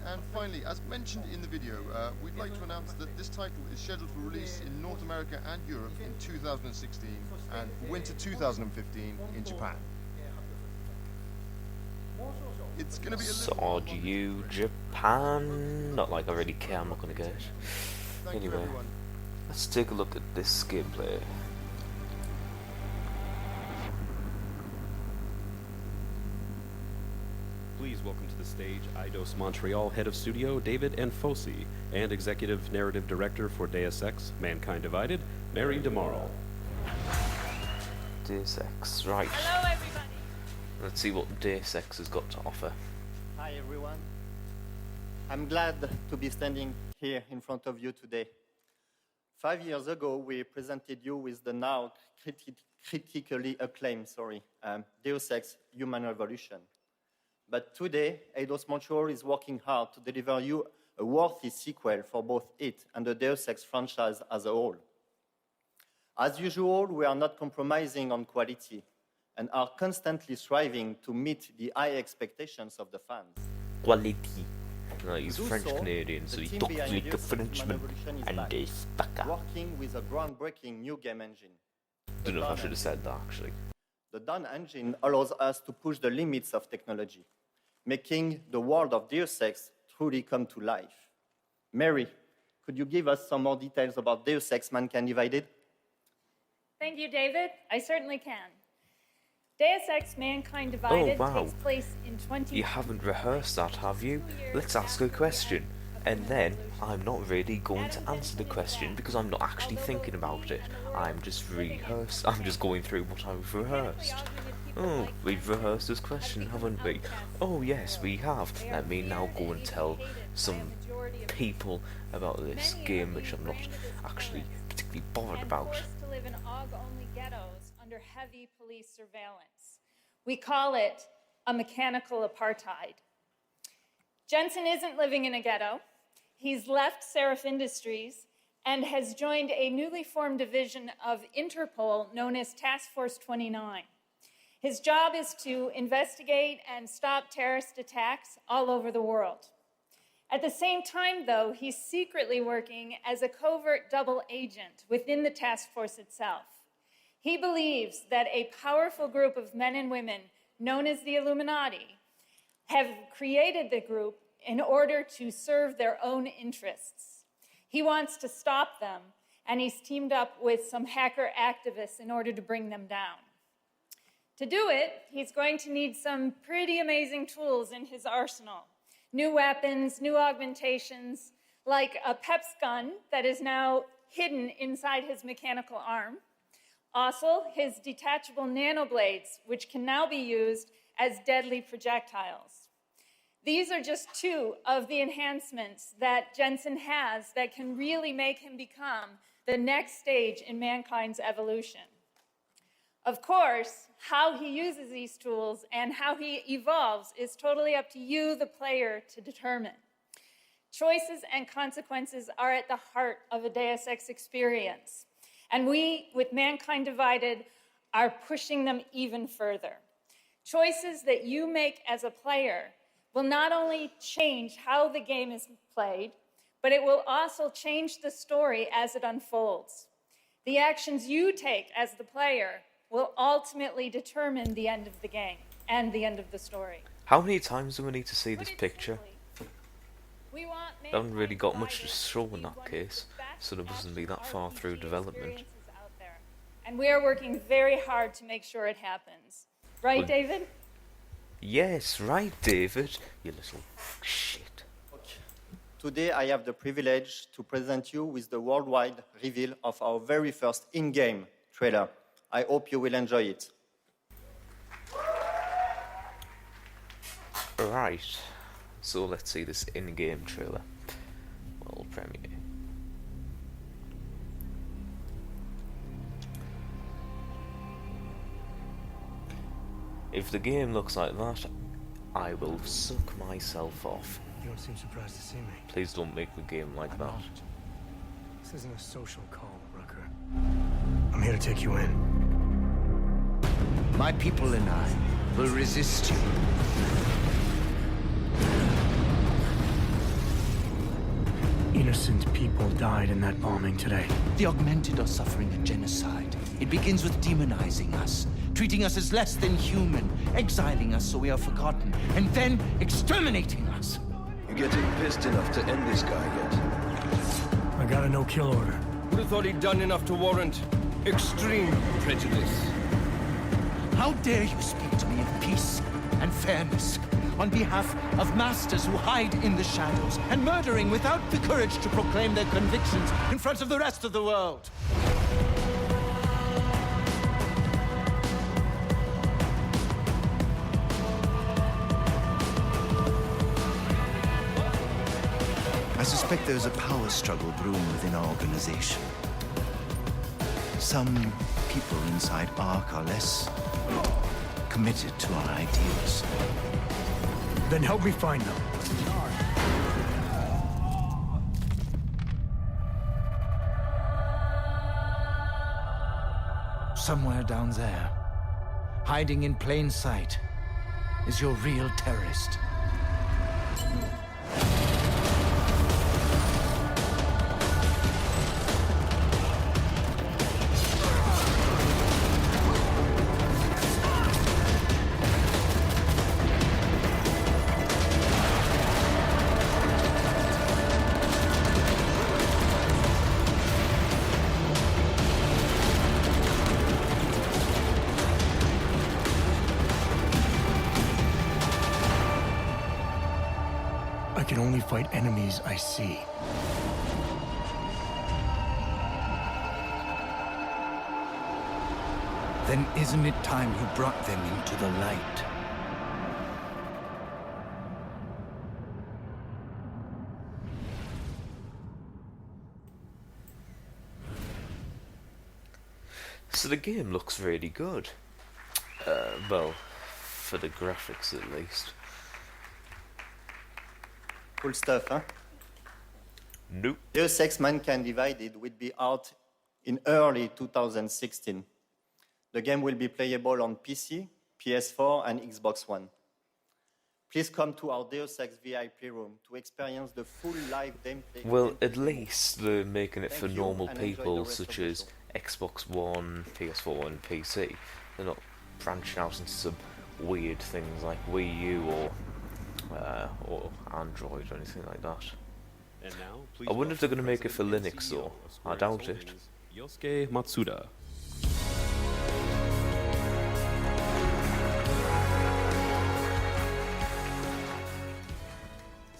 [SPEAKER 8] And finally, as mentioned in the video, we'd like to announce that this title is scheduled for release in North America and Europe in 2016, and for winter 2015 in Japan. It's going to be a
[SPEAKER 1] Saw you, Japan. Not like I really care, I'm not going to get it. Anyway, let's take a look at this gameplay.
[SPEAKER 15] Please welcome to the stage Eidos Montreal Head of Studio David Enfosi and Executive Narrative Director for Deus Ex Mankind Divided, Mary DeMarle.
[SPEAKER 1] Deus Ex, right.
[SPEAKER 4] Hello everybody.
[SPEAKER 1] Let's see what Deus Ex has got to offer.
[SPEAKER 4] Hi everyone. I'm glad to be standing here in front of you today. 5 years ago, we presented you with the now critically acclaimed, Deus Ex Human Revolution. But today, Eidos Montreal is working hard to deliver you a worthy sequel for both it and the Deus Ex franchise as a whole. As usual, we are not compromising on quality and are constantly striving to meet the high expectations of the fans.
[SPEAKER 1] Quality. No, he's French-Canadian, so he talks like a Frenchman, and he's baka.
[SPEAKER 4] Working with a groundbreaking new game engine.
[SPEAKER 1] Don't know if I should have said that, actually.
[SPEAKER 4] The Dawn engine allows us to push the limits of technology, making the world of Deus Ex truly come to life. Mary, could you give us some more details about Deus Ex Mankind Divided?
[SPEAKER 22] Thank you, David. I certainly can. Deus Ex Mankind Divided takes place in 20...
[SPEAKER 1] You haven't rehearsed that, have you? Let's ask a question. And then, I'm not really going to answer the question because I'm not actually thinking about it. I'm just going through what I've rehearsed. Oh, we've rehearsed this question, haven't we? Oh yes, we have. Let me now go and tell some people about this game which I'm not actually particularly bothered about.
[SPEAKER 22] To live in AUG-only ghettos under heavy police surveillance. We call it a mechanical apartheid. Jensen isn't living in a ghetto. He's left Seraph Industries and has joined a newly formed division of Interpol known as Task Force 29. His job is to investigate and stop terrorist attacks all over the world. At the same time, though, he's secretly working as a covert double agent within the task force itself. He believes that a powerful group of men and women known as the Illuminati have created the group in order to serve their own interests. He wants to stop them, and he's teamed up with some hacker activists in order to bring them down. To do it, he's going to need some pretty amazing tools in his arsenal. New weapons, new augmentations, like a PEPS gun that is now hidden inside his mechanical arm. Also, his detachable nanoblades, which can now be used as deadly projectiles. These are just two of the enhancements that Jensen has that can really make him become the next stage in mankind's evolution. Of course, how he uses these tools and how he evolves is totally up to you, the player, to determine. Choices and consequences are at the heart of a Deus Ex experience. And we, with Mankind Divided, are pushing them even further. Choices that you make as a player will not only change how the game is played, but it will also change the story as it unfolds. The actions you take as the player will ultimately determine the end of the game and the end of the story.
[SPEAKER 1] How many times do we need to see this picture? I haven't really got much to show in that case, so it doesn't be that far through development.
[SPEAKER 22] And we are working very hard to make sure it happens. Right,
[SPEAKER 1] Well,
[SPEAKER 22] David?
[SPEAKER 1] Yes, right, David. You little shit.
[SPEAKER 4] Today I have the privilege to present you with the worldwide reveal of our very first in-game trailer. I hope you will enjoy it.
[SPEAKER 1] Right, so let's see this in-game trailer. World premiere. If the game looks like that, I will suck myself off.
[SPEAKER 6] You don't seem surprised to see me.
[SPEAKER 1] Please don't make the game like that.
[SPEAKER 6] This isn't a social call, Rucker. I'm here to take you in.
[SPEAKER 7] My people and I will resist you.
[SPEAKER 6] Innocent people died in that bombing today.
[SPEAKER 7] The augmented are suffering a genocide. It begins with demonizing us, treating us as less than human, exiling us so we are forgotten, and then exterminating us.
[SPEAKER 23] You getting pissed enough to end this guy yet?
[SPEAKER 6] I got a no-kill order.
[SPEAKER 24] Would have thought he'd done enough to warrant extreme prejudice.
[SPEAKER 7] How dare you speak to me of peace and fairness on behalf of masters who hide in the shadows and murdering without the courage to proclaim their convictions in front of the rest of the world? I suspect there's a power struggle brewing within our organization. Some people inside ARC are less committed to our ideals.
[SPEAKER 6] Then help me find them.
[SPEAKER 7] Somewhere down there, hiding in plain sight, is your real terrorist.
[SPEAKER 6] I can only fight enemies I see.
[SPEAKER 7] Then isn't it time you brought them into the light?
[SPEAKER 1] So the game looks really good. Well, for the graphics at least.
[SPEAKER 4] Cool stuff, huh?
[SPEAKER 1] Nope.
[SPEAKER 4] Deus Ex Mankind Divided will be out in early 2016. The game will be playable on PC, PS4, and Xbox One. Please come to our Deus Ex VIP room to experience the full live gameplay.
[SPEAKER 1] Well, at least they're making it for
[SPEAKER 4] Thank you,
[SPEAKER 1] normal
[SPEAKER 4] and enjoy the
[SPEAKER 1] people
[SPEAKER 4] rest
[SPEAKER 1] such
[SPEAKER 4] of the
[SPEAKER 1] as Xbox One, PS4 and PC. They're not branching out into some weird things like Wii U or Android or anything like that.
[SPEAKER 15] And now, please
[SPEAKER 1] I wonder if they're going to make it for
[SPEAKER 15] President and
[SPEAKER 1] Linux
[SPEAKER 15] CEO
[SPEAKER 1] though.
[SPEAKER 15] of
[SPEAKER 1] I
[SPEAKER 15] Square
[SPEAKER 1] doubt
[SPEAKER 15] Enix
[SPEAKER 1] it.
[SPEAKER 15] Yosuke Matsuda.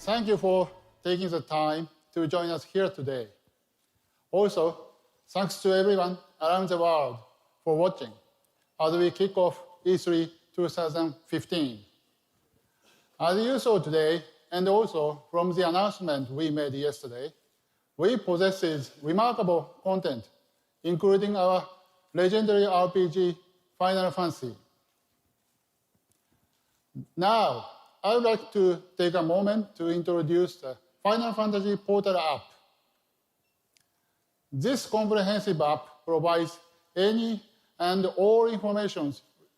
[SPEAKER 9] thank you for taking the time to join us here today. Also, thanks to everyone around the world for watching as we kick off E3 2015. As you saw today, and also from the announcement we made yesterday, we possess remarkable content, including our legendary RPG, Final Fantasy. Now, I would like to take a moment to introduce the Final Fantasy Portal app. This comprehensive app provides any and all information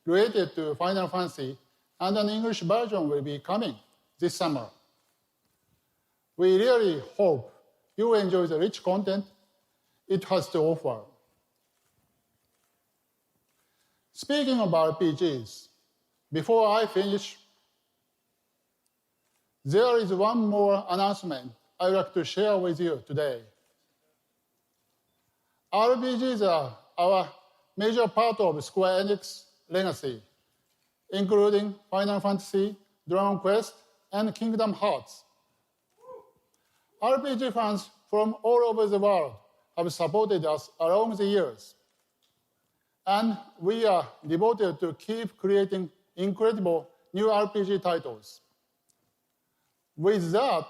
[SPEAKER 9] related to Final Fantasy, and an English version will be coming this summer. We really hope you enjoy the rich content it has to offer. Speaking of RPGs, before I finish, there is one more announcement I'd like to share with you today. RPGs are our major part of Square Enix legacy, including Final Fantasy, Dragon Quest, and Kingdom Hearts. RPG fans from all over the world have supported us along the years, and we are devoted to keep creating incredible new RPG titles. With that,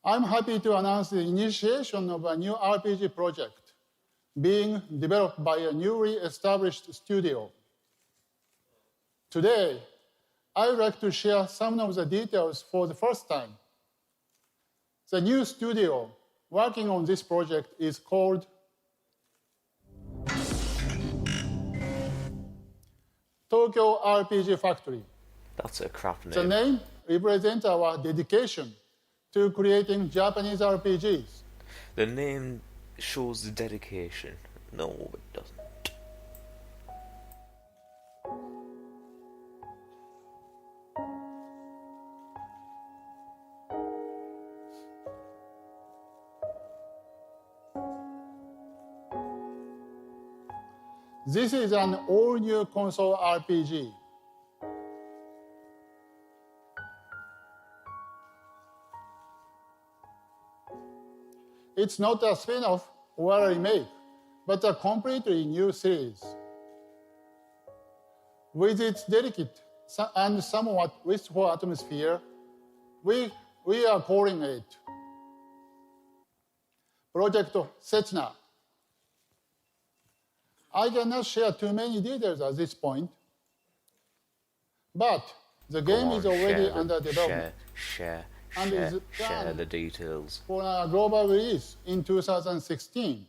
[SPEAKER 9] I'm happy to announce the initiation of a new RPG project being developed by a newly established studio. Today, I would like to share some of the details for the first time. The new studio working on this project is called Tokyo RPG Factory.
[SPEAKER 1] That's a crap name.
[SPEAKER 9] The name represents our dedication to creating Japanese RPGs.
[SPEAKER 1] The name shows the dedication. No, it doesn't.
[SPEAKER 9] This is an all-new console RPG. It's not a spin-off or a remake, but a completely new series. With its delicate and somewhat wistful atmosphere, we are calling it Project Sechna. I cannot share too many details at this point, but the game is already under development.
[SPEAKER 1] Share the details.
[SPEAKER 9] For a global release in 2016.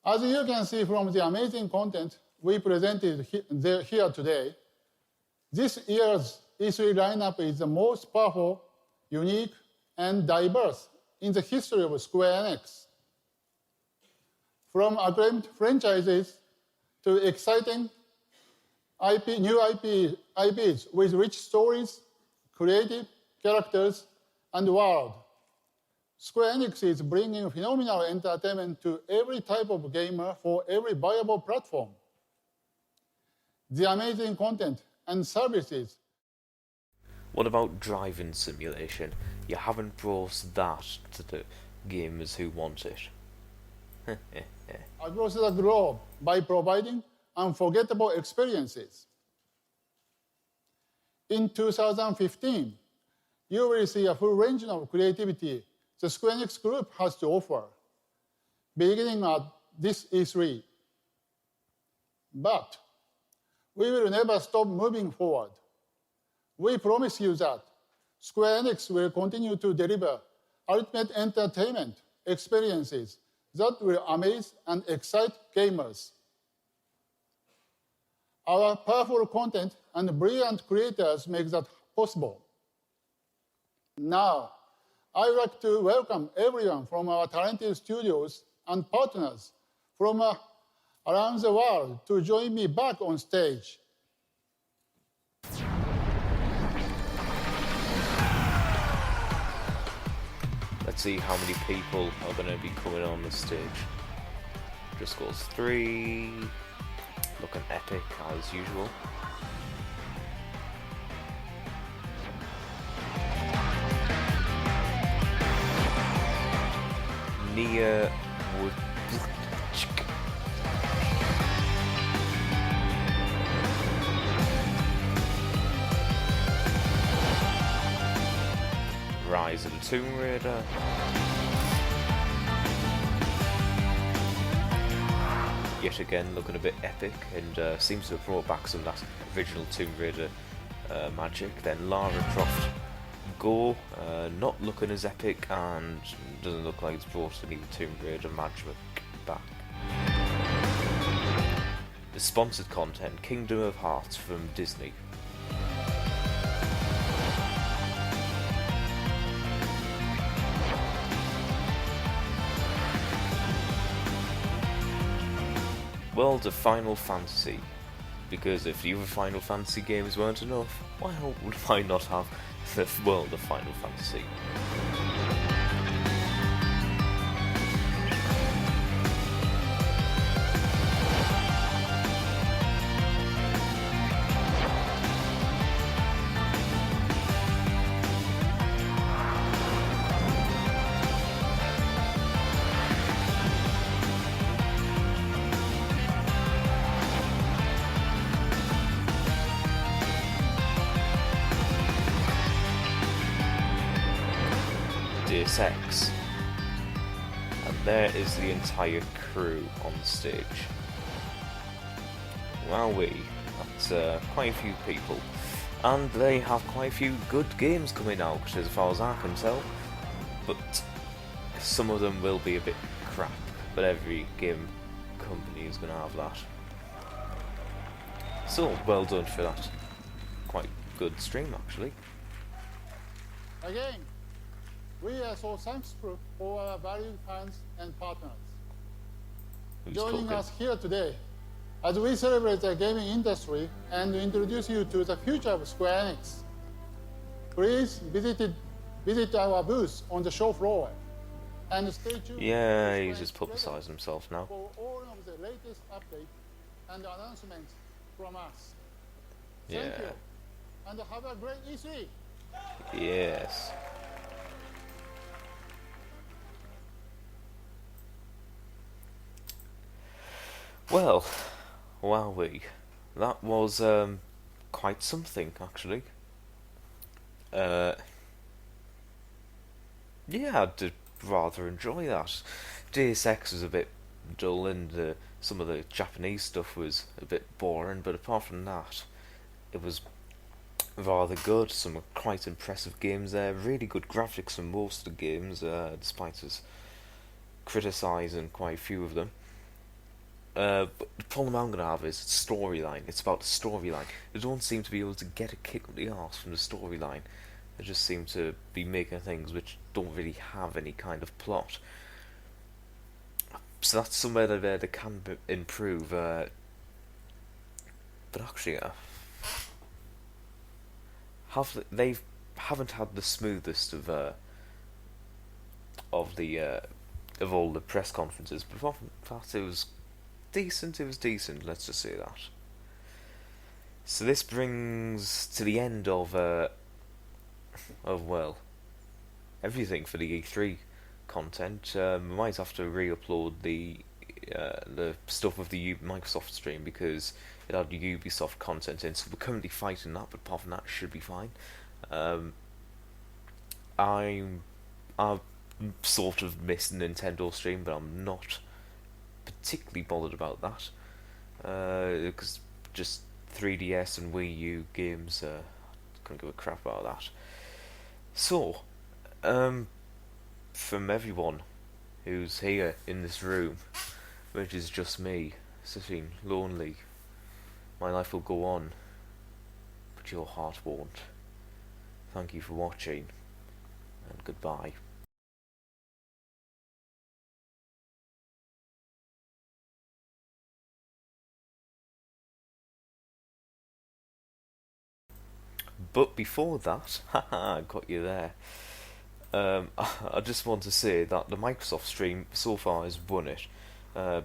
[SPEAKER 9] As you can see from the amazing content we presented here today, this year's E3 lineup is the most powerful, unique, and diverse in the history of Square Enix. From acclaimed franchises to exciting new IPs with rich stories, creative characters, and world, Square Enix is bringing phenomenal entertainment to every type of gamer for every viable platform. The amazing content and services.
[SPEAKER 1] What about driving simulation? You haven't brought that to the gamers who want it.
[SPEAKER 9] Across the globe by providing unforgettable experiences. In 2015, you will see a full range of creativity the Square Enix Group has to offer, beginning at this E3. But we will never stop moving forward. We promise you that Square Enix will continue to deliver ultimate entertainment experiences that will amaze and excite gamers. Our powerful content and brilliant creators make that possible. Now, I would like to welcome everyone from our talented studios and partners from around the world to join me back on stage.
[SPEAKER 1] Let's see how many people are going to be coming on the stage. Just goes 3, looking epic as usual. Nia would. Rise of the Tomb Raider. Yet again looking a bit epic, and seems to have brought back some of that original Tomb Raider magic. Then Lara Croft Go, not looking as epic, and doesn't look like it's brought any Tomb Raider magic back. The sponsored content, Kingdom of Hearts from Disney. World of Final Fantasy, because if the other Final Fantasy games weren't enough, why not have the world of Final Fantasy? Deus Ex. And there is the entire crew on stage. Wowee, that's quite a few people. And they have quite a few good games coming out, as far as I can tell. But some of them will be a bit crap, but every game company is going to have that. So, well done for that. Quite good stream, actually.
[SPEAKER 9] Again, we are so thankful for our valued fans and partners joining us here today as we celebrate the gaming industry and introduce you to the future of Square Enix. Please visit our booth on the show floor and stay tuned.
[SPEAKER 1] Yeah, he's just publicised himself now.
[SPEAKER 9] For all of the latest updates and announcements from us. Thank you, and have a great E3.
[SPEAKER 1] Yes. Well, wowee, that was quite something, actually. Yeah, I did rather enjoy that. Deus Ex was a bit dull, and some of the Japanese stuff was a bit boring, but apart from that, it was rather good. Some quite impressive games there, really good graphics for most of the games, despite us criticising quite a few of them. But the problem I'm going to have is storyline. It's about the storyline. They don't seem to be able to get a kick up the arse from the storyline. They just seem to be making things which don't really have any kind of plot. So that's somewhere that they can improve. But actually, they haven't had the smoothest of all the press conferences. But apart from that, it was decent. It was decent. Let's just say that. So this brings to the end of well, everything for the E3 content. We might have to re-upload the stuff of the Microsoft stream because it had Ubisoft content in, so we're currently fighting that, but apart from that, it should be fine. I'm sort of missed the Nintendo stream, but I'm not particularly bothered about that, because just 3DS and Wii U games, couldn't give a crap about that. So, from everyone who's here in this room, which is just me, sitting lonely, my life will go on, but your heart won't. Thank you for watching, and goodbye. But before that, haha, I got you there. I just want to say that the Microsoft stream so far has won it,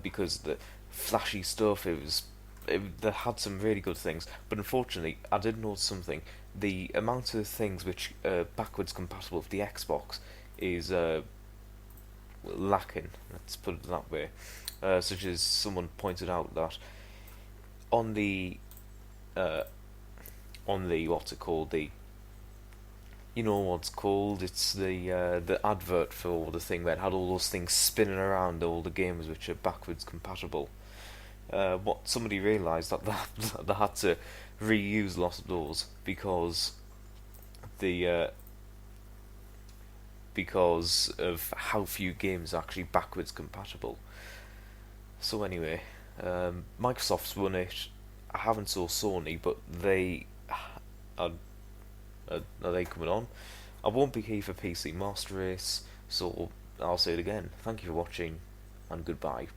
[SPEAKER 1] because the flashy stuff, it was they had some really good things, but unfortunately, I did notice something. The amount of things which are backwards compatible with the Xbox is lacking. Let's put it that way. Such as someone pointed out that on the what's it called, the you know what's called, it's the advert for the thing where it had all those things spinning around, all the games which are backwards compatible. What somebody realised that they had to reuse a lot of those because of how few games are actually backwards compatible. So anyway, Microsoft's won it. I haven't saw Sony, but they are they coming on. I won't be here for PC Master Race, so I'll say it again. Thank you for watching, and goodbye.